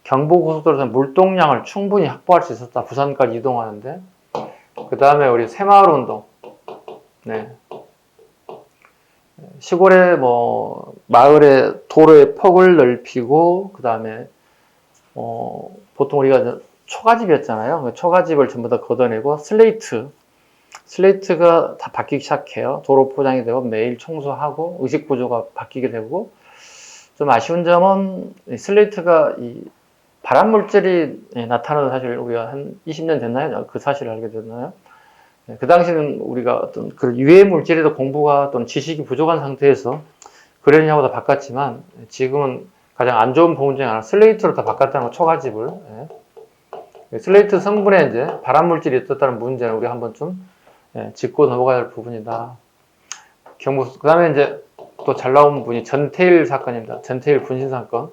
경부고속도로에서 물동량을 충분히 확보할 수 있었다. 부산까지 이동하는데. 그 다음에 우리 새마을운동. 시골에 마을에 도로의 폭을 넓히고 그 다음에 보통 우리가 초가집이었잖아요. 초가집을 전부 다 걷어내고 슬레이트가 다 바뀌기 시작해요. 도로 포장이 되고 매일 청소하고 의식 구조가 바뀌게 되고 좀 아쉬운 점은 슬레이트가 이 발암 물질이 나타나는 사실 우리가 한 20년 됐나요? 그 사실을 알게 됐나요? 그 당시는 우리가 어떤 그 유해 물질에도 공부가 또는 지식이 부족한 상태에서 그러냐고 다 바꿨지만 지금은 가장 안 좋은 부분 중에 하나 슬레이트로 다 바꿨다는 거 초가집을. 슬레이트 성분에 이제 발암 물질이 있었다는 문제는 우리 한번 좀 짚고 넘어가야 할 부분이다. 그 다음에 이제 또 잘 나온 분이 전태일 사건입니다. 전태일 분신 사건.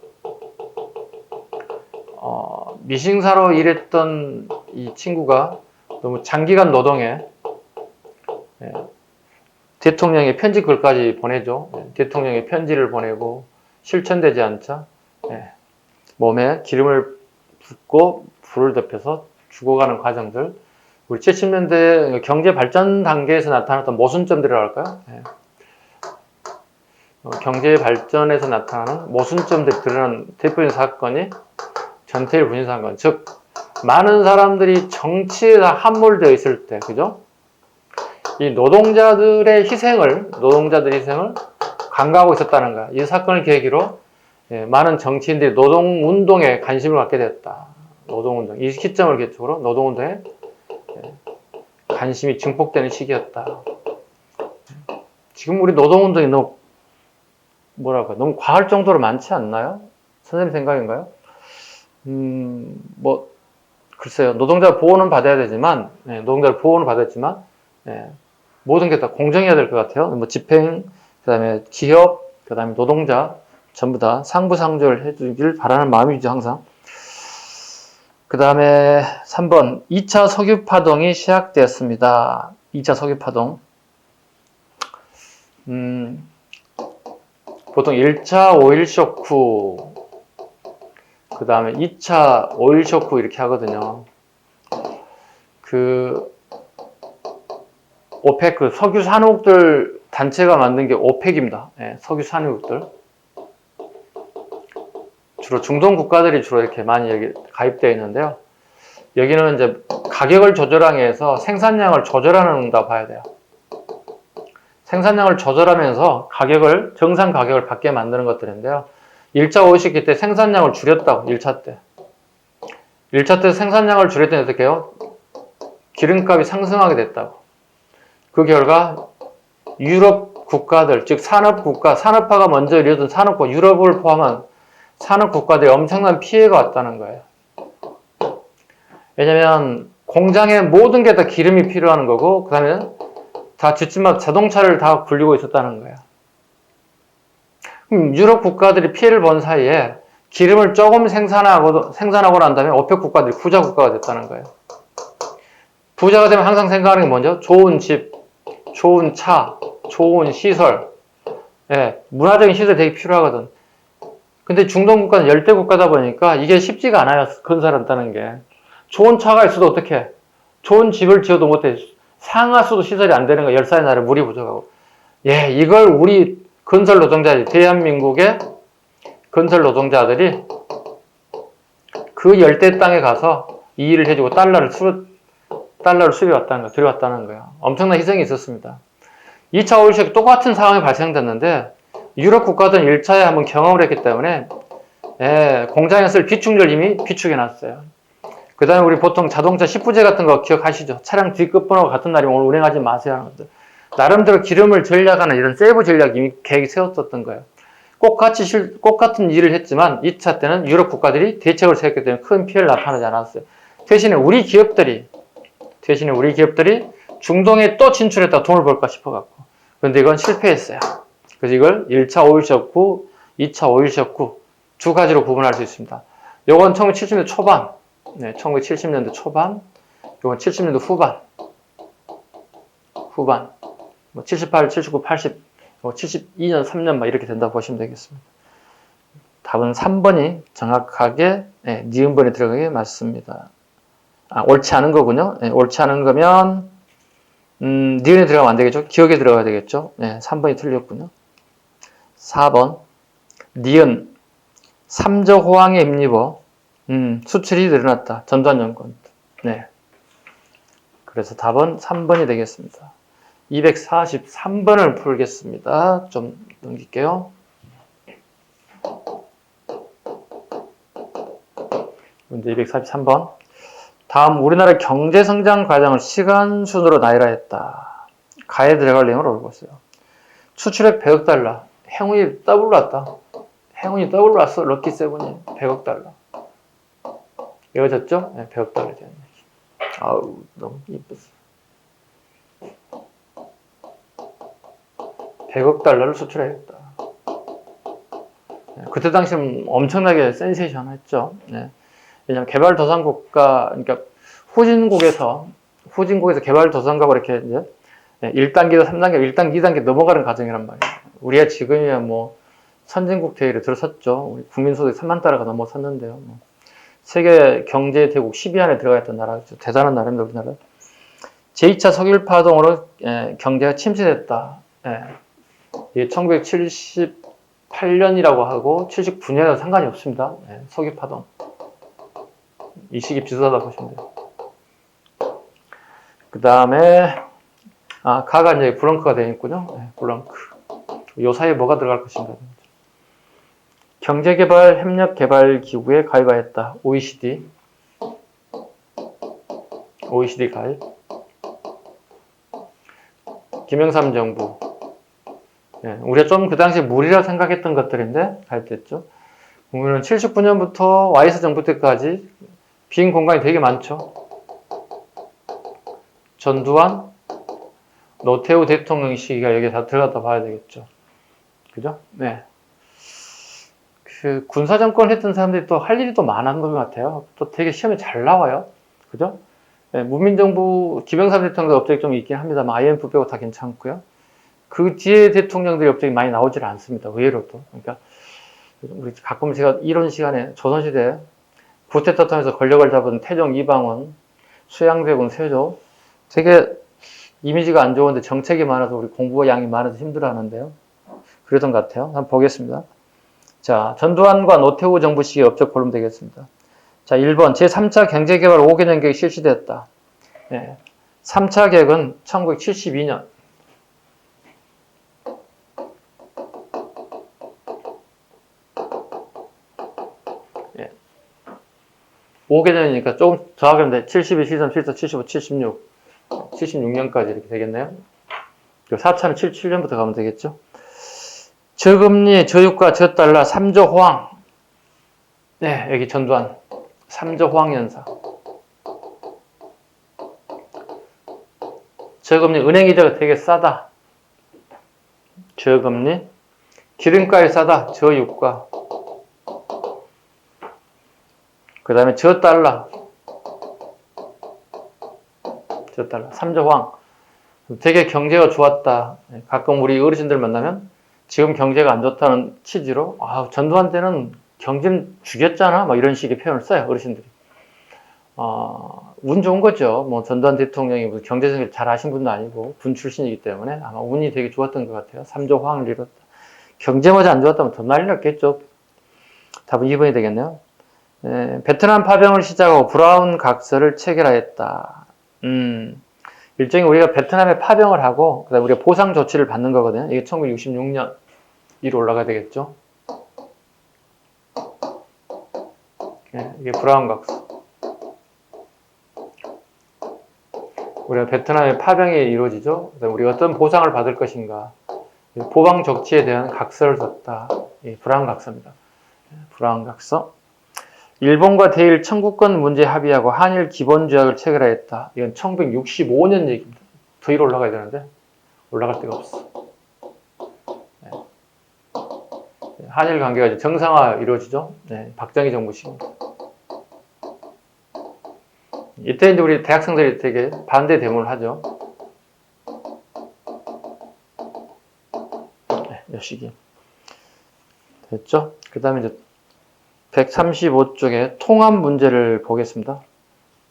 미싱사로 일했던 이 친구가 너무 장기간 노동에 대통령의 편지 글까지 보내죠. 대통령의 편지를 보내고 실천되지 않자 몸에 기름을 붓고 불을 덮여서 죽어가는 과정들. 우리 70년대 경제 발전 단계에서 나타났던 모순점들이라고 할까요? 경제 발전에서 나타나는 모순점들이 드러난 대표적인 사건이 전태일 분신 사건. 즉 많은 사람들이 정치에 다 함몰되어 있을 때, 그죠? 이 노동자들의 희생을 간과하고 있었다는 거야. 이 사건을 계기로 많은 정치인들이 노동운동에 관심을 갖게 됐다. 노동운동. 이 시점을 기점으로 노동운동에 이렇게 관심이 증폭되는 시기였다. 지금 우리 노동운동이 너무 너무 과할 정도로 많지 않나요? 선생님 생각인가요? 글쎄요. 노동자 보호는 받아야 되지만, 노동자를 보호는 받았지만, 모든 게 다 공정해야 될 것 같아요. 뭐 집행, 그 다음에 기업, 그 다음에 노동자, 전부 다 상부상조를 해주길 바라는 마음이죠, 항상. 그 다음에 3번, 2차 석유파동이 시작되었습니다. 2차 석유파동. 보통 1차 오일 쇼크, 그 다음에 2차 오일 쇼크 이렇게 하거든요. 오펙, 석유 산업국들 단체가 만든 게 오펙입니다. 석유 산업국들. 주로 중동 국가들이 주로 이렇게 많이 여기 가입되어 있는데요. 여기는 이제 가격을 조절하기 위해서 생산량을 조절하는다 봐야 돼요. 생산량을 조절하면서 정상 가격을 받게 만드는 것들인데요. 1차 오일 쇼크 때 생산량을 줄였다고, 1차 때. 1차 때 생산량을 줄였더니 어떻게 해요? 기름값이 상승하게 됐다고. 그 결과 유럽 국가들, 즉 산업국가, 산업화가 먼저 이루어진 산업국, 유럽을 포함한 산업국가들이 엄청난 피해가 왔다는 거예요. 왜냐면 공장에 모든 게 다 기름이 필요한 거고, 그 다음에 다 뒷집마다 자동차를 다 굴리고 있었다는 거예요. 그럼 유럽 국가들이 피해를 본 사이에 기름을 조금 생산하고 난 다음에 오펙 국가들이 부자 국가가 됐다는 거예요. 부자가 되면 항상 생각하는 게 뭐죠? 좋은 집, 좋은 차, 좋은 시설, 문화적인 시설이 되게 필요하거든. 근데 중동 국가는 열대 국가다 보니까 이게 쉽지가 않아요. 건설한다는 게. 좋은 차가 있어도 어떡해. 좋은 집을 지어도 못해. 상하수도 시설이 안 되는 거야. 열사의 나라에 물이 부족하고. 이걸 우리 건설 노동자들이, 대한민국의 건설 노동자들이 그 열대 땅에 가서 이 일을 해주고 달러를 수입해왔다는 거야. 들여왔다는 거야. 엄청난 희생이 있었습니다. 2차 오일 쇼크 똑같은 상황이 발생됐는데 유럽 국가들은 1차에 한번 경험을 했기 때문에 공장에 쓸 비축료를 이미 비축해놨어요. 그 다음에 우리 보통 자동차 10부제 같은 거 기억하시죠? 차량 뒷끝번호가 같은 날이면 오늘 운행하지 마세요 하는 것들. 나름대로 기름을 절약하는 이런 세부 전략 이미 계획이 세웠었던 거예요. 똑같은 일을 했지만 2차 때는 유럽 국가들이 대책을 세웠기 때문에 큰 피해를 나타나지 않았어요. 대신에 우리 기업들이 중동에 또 진출했다 돈을 벌까 싶어갖고. 그런데 이건 실패했어요. 그래서 이걸 1차 오일 쇼크, 2차 오일 쇼크 두 가지로 구분할 수 있습니다. 요건 1970년대 초반, 1970년대 초반, 요건 70년대 후반, 뭐 78, 79, 80, 72년, 3년 막 이렇게 된다고 보시면 되겠습니다. 답은 3번이 정확하게 니은번에 들어가게 맞습니다. 옳지 않은 거군요. 옳지 않은 거면 니은에 들어가면 안 되겠죠. 기억에 들어가야 되겠죠. 3번이 틀렸군요. 4번 니은 3조 호황에 힘입어 수출이 늘어났다. 전두환정권. 그래서 답은 3번이 되겠습니다. 243번을 풀겠습니다. 좀 넘길게요. 문제 243번. 다음 우리나라 경제성장 과정을 시간 순으로 나열하였다. 가에 들어갈 내용을 옳고 있어요. 수출액 100억 달러. 행운이 더블로 왔다. 행운이 더블로 왔어. 럭키 세븐이 100억 달러. 이어졌죠? 100억 달러 되는 얘기. 아우 너무 이뻤어. 100억 달러를 수출했다. 그때 당시는 엄청나게 센세이션 했죠. 왜냐하면 개발도상국가, 그러니까 후진국에서 개발도상국으로 이렇게 이제 1단계에서 3단계, 1단계, 2단계 넘어가는 과정이란 말이에요. 우리가 지금이야 뭐 선진국 대회를 들어섰죠. 우리 국민소득 3만 달러가 넘어섰는데요. 세계 경제 대국 10위 안에 들어가 있던 나라죠. 대단한 나라입니다, 우리나라. 제2차 석유파동으로 경제가 침체됐다. 1978년이라고 하고 79년에도 상관이 없습니다. 석유파동. 이 시기 비슷하다 보시면 돼요. 그 다음에 가가 이제 블렁크가 되어 있군요. 블렁크. 요 사이에 뭐가 들어갈 것인가. 경제개발협력개발기구에 가입하였다. OECD. OECD 가입. 김영삼 정부. 예, 우리가 좀 그 당시에 무리라고 생각했던 것들인데 가입됐죠. 우리는 79년부터 와이스 정부 때까지 빈 공간이 되게 많죠. 전두환, 노태우 대통령 시기가 여기에 다 들어갔다 봐야 되겠죠. 그죠? 네. 그 군사정권 했던 사람들이 또 할 일이 또 많은 것 같아요. 또 되게 시험에 잘 나와요. 그죠? 네, 문민정부, 김영삼 대통령도 업적이 좀 있긴 합니다만 IMF 빼고 다 괜찮고요. 그 뒤에 대통령들이 업적이 많이 나오질 않습니다. 의외로 또. 그러니까 우리 가끔 제가 이런 시간에 조선시대 구테타 통해서 권력을 잡은 태종 이방원, 수양대군 세조 되게 이미지가 안 좋은데 정책이 많아서 우리 공부 양이 많아서 힘들어하는데요. 그러던 것 같아요. 한번 보겠습니다. 자, 전두환과 노태우 정부 시기의 업적 고르면 되겠습니다. 자, 1번 제3차 경제개발 5개년 계획이 실시되었다. 네. 3차 계획은 1972년. 예. 5개년이니까 조금 더 하겠는데 72, 73, 74, 75, 76. 76년까지 이렇게 되겠네요. 4차는 77년부터 가면 되겠죠. 저금리, 저유가, 저달러, 3조 호황. 네, 여기 전두환. 3조 호황 연사. 저금리, 은행 이자가 되게 싸다. 저금리. 기름값이 싸다. 저유가. 그 다음에 저달러. 저달러. 3조 호황. 되게 경제가 좋았다. 가끔 우리 어르신들 만나면 지금 경제가 안 좋다는 취지로 전두환 때는 경제는 죽였잖아 막 이런 식의 표현을 써요 어르신들이. 운 좋은 거죠. 뭐 전두환 대통령이 뭐 경제생활 잘 하신 분도 아니고 군 출신이기 때문에 아마 운이 되게 좋았던 것 같아요. 3조 호황을 이뤘다. 경제마저 안 좋았다면 더 난리 났겠죠. 답은 2번이 되겠네요. 베트남 파병을 시작하고 브라운 각서를 체결하였다. 일종의 우리가 베트남에 파병을 하고 그다음에 우리가 보상 조치를 받는 거거든요. 이게 1966년 위로 올라가야 되겠죠. 이게 브라운 각서. 우리가 베트남에 파병이 이루어지죠. 그다음에 우리가 어떤 보상을 받을 것인가. 보방 조치에 대한 각서를 썼다. 브라운 각서입니다. 브라운 각서. 일본과 대일 청구권 문제 합의하고 한일 기본조약을 체결하였다. 이건 1965년 얘기입니다. 더 위로 올라가야 되는데 올라갈 데가 없어. 한일 관계가 이제 정상화 이루어지죠. 박정희 정부 시기입니다. 이때 이제 우리 대학생들이 되게 반대 대문을 하죠. 이 시기 됐죠? 그 다음에 이제 135쪽에 통합 문제를 보겠습니다.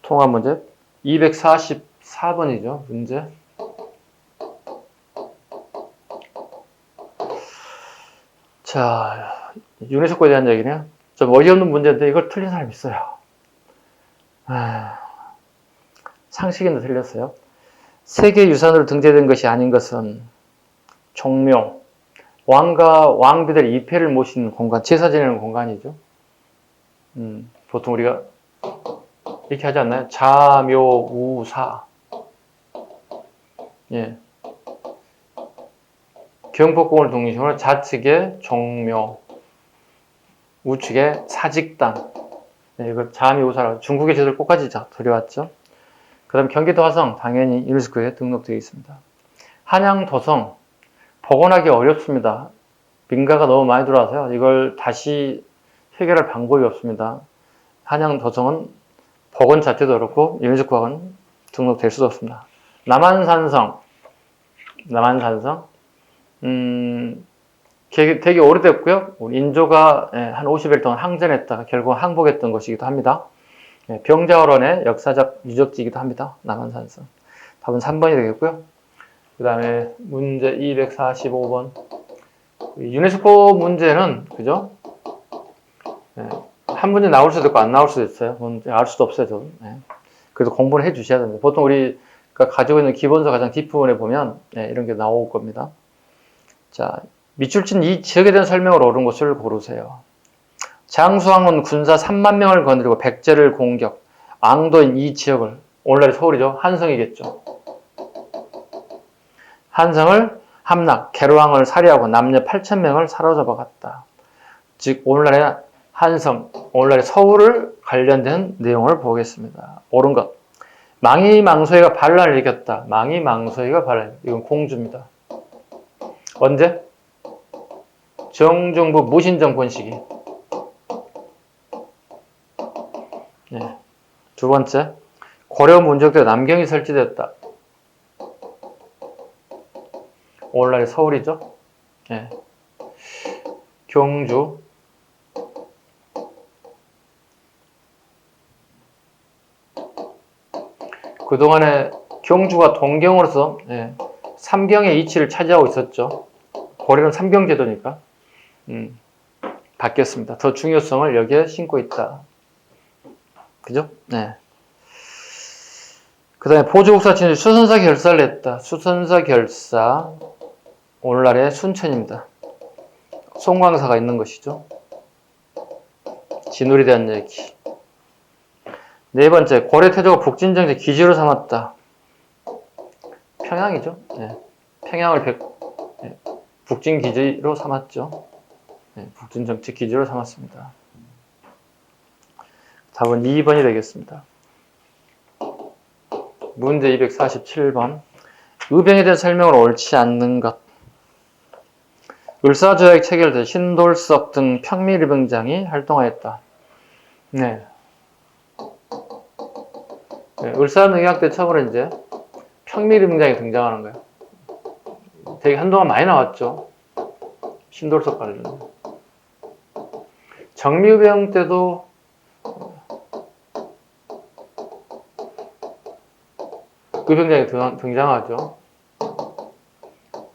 통합 문제 244번이죠. 문제. 자, 유네스코에 대한 얘기네요. 좀 어이없는 문제인데 이걸 틀린 사람이 있어요. 상식인데 틀렸어요. 세계유산으로 등재된 것이 아닌 것은 종묘, 왕과 왕비들 입회를 모시는 공간, 제사 지내는 공간이죠. 보통 우리가 이렇게 하지 않나요? 자묘우사. 예. 경복궁을 중심으로 좌측에 종묘, 우측에 사직당. 이거 자묘우사라고 중국의 제도를 꼭까지 들여왔죠. 그 다음 경기도 화성 당연히 유네스코에 등록되어 있습니다. 한양 도성 복원하기 어렵습니다. 민가가 너무 많이 들어와서요. 이걸 다시 해결할 방법이 없습니다. 한양 도성은 복원 자체도 어렵고 유네스코와는 등록될 수도 없습니다. 남한산성 되게 오래됐고요. 우리 인조가 한 50일 동안 항전했다가 결국 항복했던 것이기도 합니다. 병자호론의 역사적 유적지이기도 합니다. 남한산성. 답은 3번이 되겠고요. 그 다음에 문제 245번. 유네스코 문제는 그죠? 한 문제 나올 수도 있고 안 나올 수도 있어요. 알 수도 없어요. 저는. 그래도 공부를 해 주셔야 됩니다. 보통 우리가 가지고 있는 기본서 가장 뒷부분에 보면 이런 게 나올 겁니다. 자, 밑줄친 이 지역에 대한 설명을 옳은 곳을 고르세요. 장수왕은 군사 3만 명을 거느리고 백제를 공격, 앙도인 이 지역을 오늘날의 서울이죠. 한성이겠죠. 한성을 함락, 개로왕을 살해하고 남녀 8,000명을 사로잡아 갔다. 즉 오늘날의 한성, 오늘날의 서울을 관련된 내용을 보겠습니다. 옳은 것. 망이망소이가 반란을 일으켰다. 망이망소이가 반란. 이건 공주입니다. 언제? 정중부 무신정권 시기. 네. 두 번째, 고려 문적 때 남경이 설치됐다. 오늘날의 서울이죠. 네. 경주. 그동안에 경주가 동경으로서 삼경의 이치를 차지하고 있었죠. 고려는 삼경제도니까 바뀌었습니다. 더 중요성을 여기에 심고 있다. 그죠? 네. 그 다음에 포주국사 진주 수선사 결사를 했다. 수선사 결사, 오늘날의 순천입니다. 송광사가 있는 것이죠. 진울에 대한 얘기. 네 번째, 고려 태조가 북진정제 기지로 삼았다. 평양이죠. 네. 평양을 북진 기지로 삼았죠. 네. 북진 정치 기지로 삼았습니다. 답은 2번이 되겠습니다. 문제 247번. 의병에 대한 설명을 옳지 않는 것. 을사조약이 체결돼 신돌석 등 평미의병장이 활동하였다. 네. 을사능약 때 처음으로 이제 평미의병장이 등장하는 거예요. 되게 한동안 많이 나왔죠. 신돌석 관련. 정미의병 때도 의병장이 등장하죠.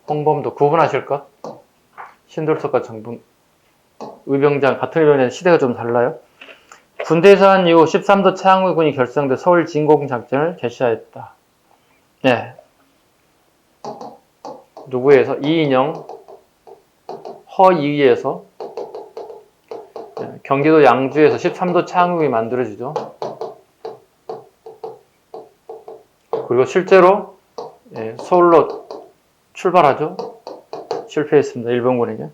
홍범도 구분하실 것? 신돌석과 정분 의병장, 같은 의병장 시대가 좀 달라요. 군대 해산 이후 13도 최항구군이 결성돼 서울 진공 작전을 개시하였다. 네. 누구에서? 이인영, 허이의에서 경기도 양주에서 13도 최항구군이 만들어지죠. 그리고 실제로 서울로 출발하죠. 실패했습니다. 일본군에게.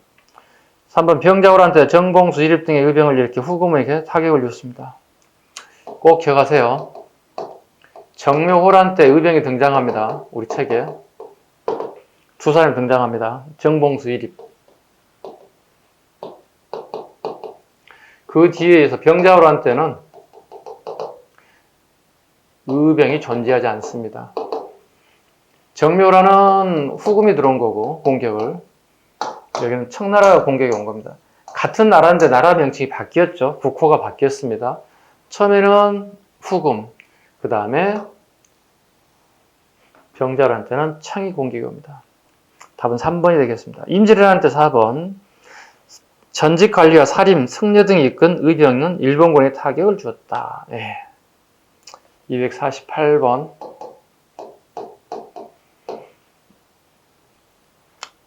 3번 병자호란때 정봉수, 이립 등의 의병을 일으켜 후금에게 타격을 줬습니다. 꼭 기억하세요. 정묘호란 때 의병이 등장합니다. 우리 책에. 두 사람이 등장합니다. 정봉수, 이립. 그 뒤에서 병자호란 때는 의병이 존재하지 않습니다. 정묘호란은 후금이 들어온 거고 공격을. 여기는 청나라가 공격이 온 겁니다. 같은 나라인데 나라 명칭이 바뀌었죠. 국호가 바뀌었습니다. 처음에는 후금, 그 다음에 병자호란 때는 창이 공격이 옵니다. 답은 3번이 되겠습니다. 임진왜란 때 4번. 전직관리와 사림, 승려 등이 이끈 의병은 일본군에 타격을 주었다. 248번.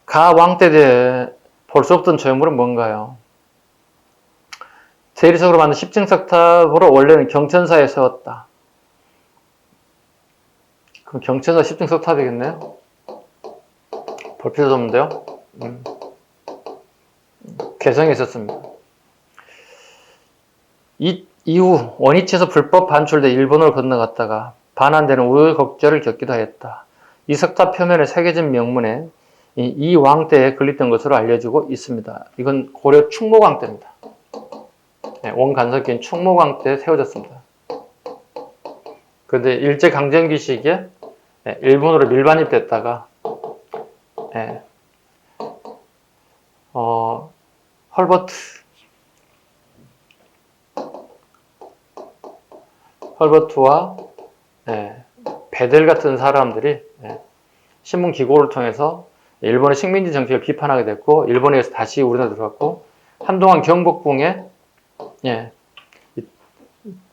가 왕때 대해 볼 수 없던 조형물은 뭔가요? 대리석으로 만든 십층석탑으로 원래는 경천사에 세웠다. 그럼 경천사 십층석탑이겠네요? 볼 필요도 없는데요? 개성이 있었습니다. 이후 원위치에서 불법 반출돼 일본으로 건너갔다가 반환되는 우여곡절을 겪기도 하였다. 이 석탑 표면에 새겨진 명문에 이 왕 때에 건립된 것으로 알려지고 있습니다. 이건 고려 충무광 때입니다. 원간석기인 충무광 때 세워졌습니다. 그런데 일제강점기 시기에 일본으로 밀반입됐다가 헐버트와 베델 같은 사람들이 신문 기고를 통해서 일본의 식민지 정책을 비판하게 됐고, 일본에서 다시 우리나라 들어갔고, 한동안 경복궁에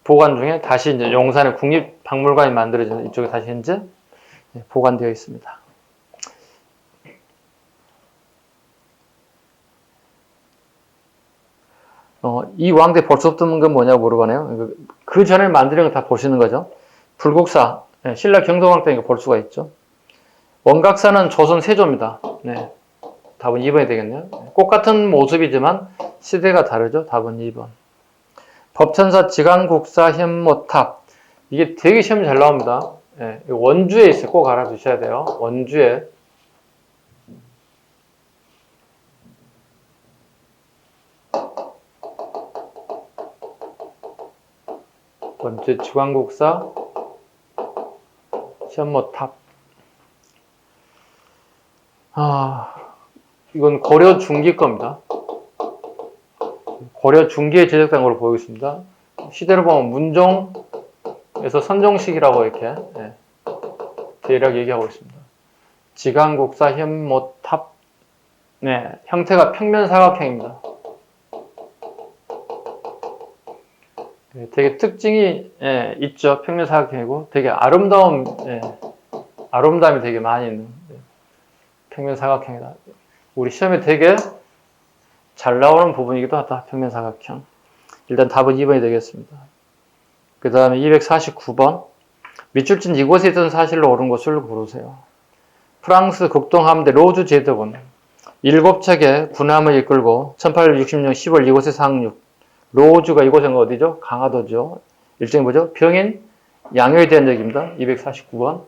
보관 중에 다시 이제 용산에 국립박물관이 만들어진 이쪽에 다시 현재 보관되어 있습니다. 이 왕대 볼 수 없던 건 뭐냐고 물어보네요. 그 전에 만드는 거 다 보시는 거죠. 불국사, 네, 신라 경성왕 때니까 볼 수가 있죠. 원각사는 조선 세조입니다. 네, 답은 2번이 되겠네요. 똑같은 모습이지만 시대가 다르죠. 답은 2번. 법천사, 지강국사, 현모탑. 이게 되게 시험 잘 나옵니다. 네, 원주에 있어요. 꼭 알아두셔야 돼요. 원주에. 원주 지강국사, 현모탑. 이건 고려 중기 겁니다. 고려 중기에 제작된 걸로 보이고 있습니다. 시대로 보면 문종에서 선종식이라고 이렇게 대략 얘기하고 있습니다. 지강국사, 현모탑. 네, 형태가 평면사각형입니다. 되게 특징이 있죠. 평면사각형이고 되게 아름다움이 되게 많이 있는 평면사각형이다. 우리 시험에 되게 잘 나오는 부분이기도 하다. 평면사각형. 일단 답은 2번이 되겠습니다. 그 다음에 249번. 밑줄진 이곳에 있던 사실로 옳은 것을 고르세요. 프랑스 극동함대 로주 제독은 7척의 군함을 이끌고 1860년 10월 이곳에 상륙. 로주가 이곳은 어디죠? 강화도죠. 일정이 뭐죠? 병인 양요에 대한 얘기입니다. 249번.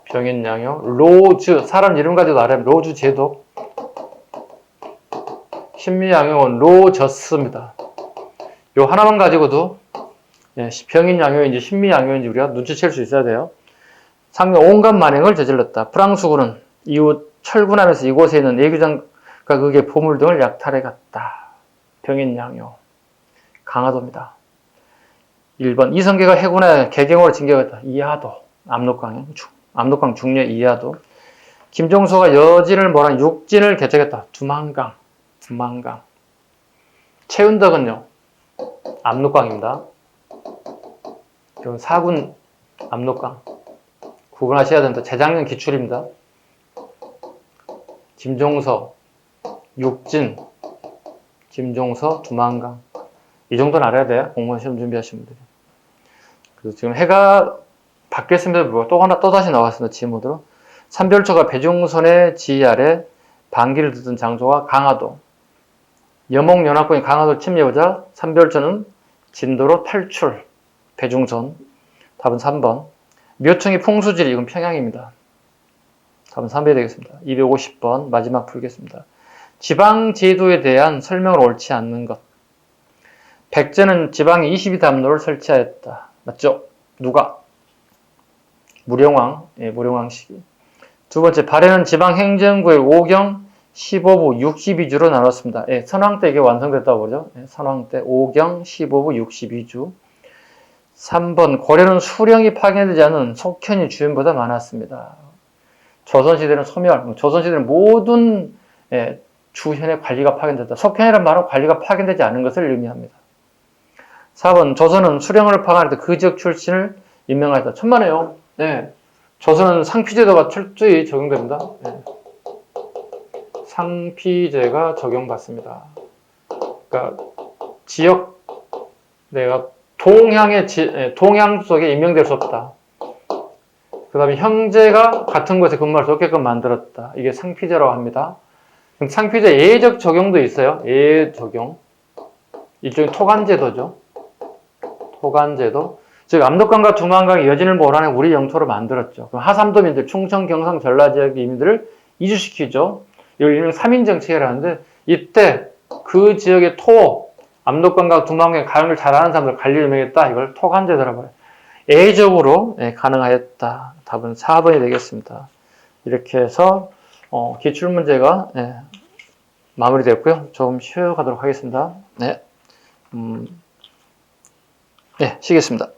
병인 양요. 로즈, 사람 이름 가지고 알아요. 로주 제독. 신미양요는 로저스입니다. 요 하나만 가지고도 병인 양요인지 신미양요인지 우리가 눈치챌 수 있어야 돼요. 상명 온갖 만행을 저질렀다. 프랑스군은 이후 철군하면서 이곳에 있는 예규장과 극의 보물 등을 약탈해 갔다. 병인 양요. 강화도입니다. 1번. 이성계가 해군에 개경으로 징계했다. 이하도. 압록강 중녀 이하도. 김종서가 여진을 몰아 육진을 개척했다. 두만강. 최은덕은요. 압록강입니다. 이건 사군 압록강. 구분하셔야 된다. 재작년 기출입니다. 김종서, 육진, 김종서, 두만강. 이 정도는 알아야 돼요. 공무원 시험 준비하시는 분들이. 그래서 지금 해가 바뀌었음에도 불구하고 또다시 나왔습니다. 지모드로. 삼별초가 배중선의 지휘 아래 반기를 듣던 장소가 강화도. 여몽연합군이 강화도를 침략하자 삼별초는 진도로 탈출. 배중선. 답은 3번. 묘청이 풍수지리. 이건 평양입니다. 답은 3번이 되겠습니다. 250번 마지막 풀겠습니다. 지방제도에 대한 설명을 옳지 않는 것. 백제는 지방에 22담로를 설치하였다. 맞죠? 누가? 무령왕. 무령왕 시기. 두 번째, 발해는 지방행정구의 5경 15부 62주로 나눴습니다. 선왕 때 이게 완성됐다고 그러죠. 선왕 때 5경 15부 62주. 3번, 고려는 수령이 파견되지 않은 속현이 주인보다 많았습니다. 조선시대는 소멸, 조선시대는 모든 주현의 관리가 파견됐다. 속현이란 말은 관리가 파견되지 않은 것을 의미합니다. 4번, 조선은 수령을 파견할 때 그 지역 출신을 임명하였다. 천만에요. 조선은 상피제도가 철저히 적용됩니다. 상피제가 적용받습니다. 그러니까 지역 내가 동향 속에 임명될 수 없다. 그 다음에 형제가 같은 곳에 근무할 수 없게끔 만들었다. 이게 상피제라고 합니다. 상피제 예외적 적용도 있어요. 예외 적용. 일종의 토간제도죠. 토간제도. 즉 압록강과 두만강의 여진을 몰아내 우리 영토로 만들었죠. 그럼 하삼도민들, 충청, 경상, 전라 지역의 이민들을 이주시키죠. 이걸 일명 3인 정책이라고 하는데 이때 그 지역의 압록강과 두만강의 가용을 잘하는 사람들 관리를 명했다. 이걸 토간제도라고 해요. 예외적으로 가능하였다. 답은 4번이 되겠습니다. 이렇게 해서 기출문제가 마무리되었고요. 조금 쉬어가도록 하겠습니다. 쉬겠습니다.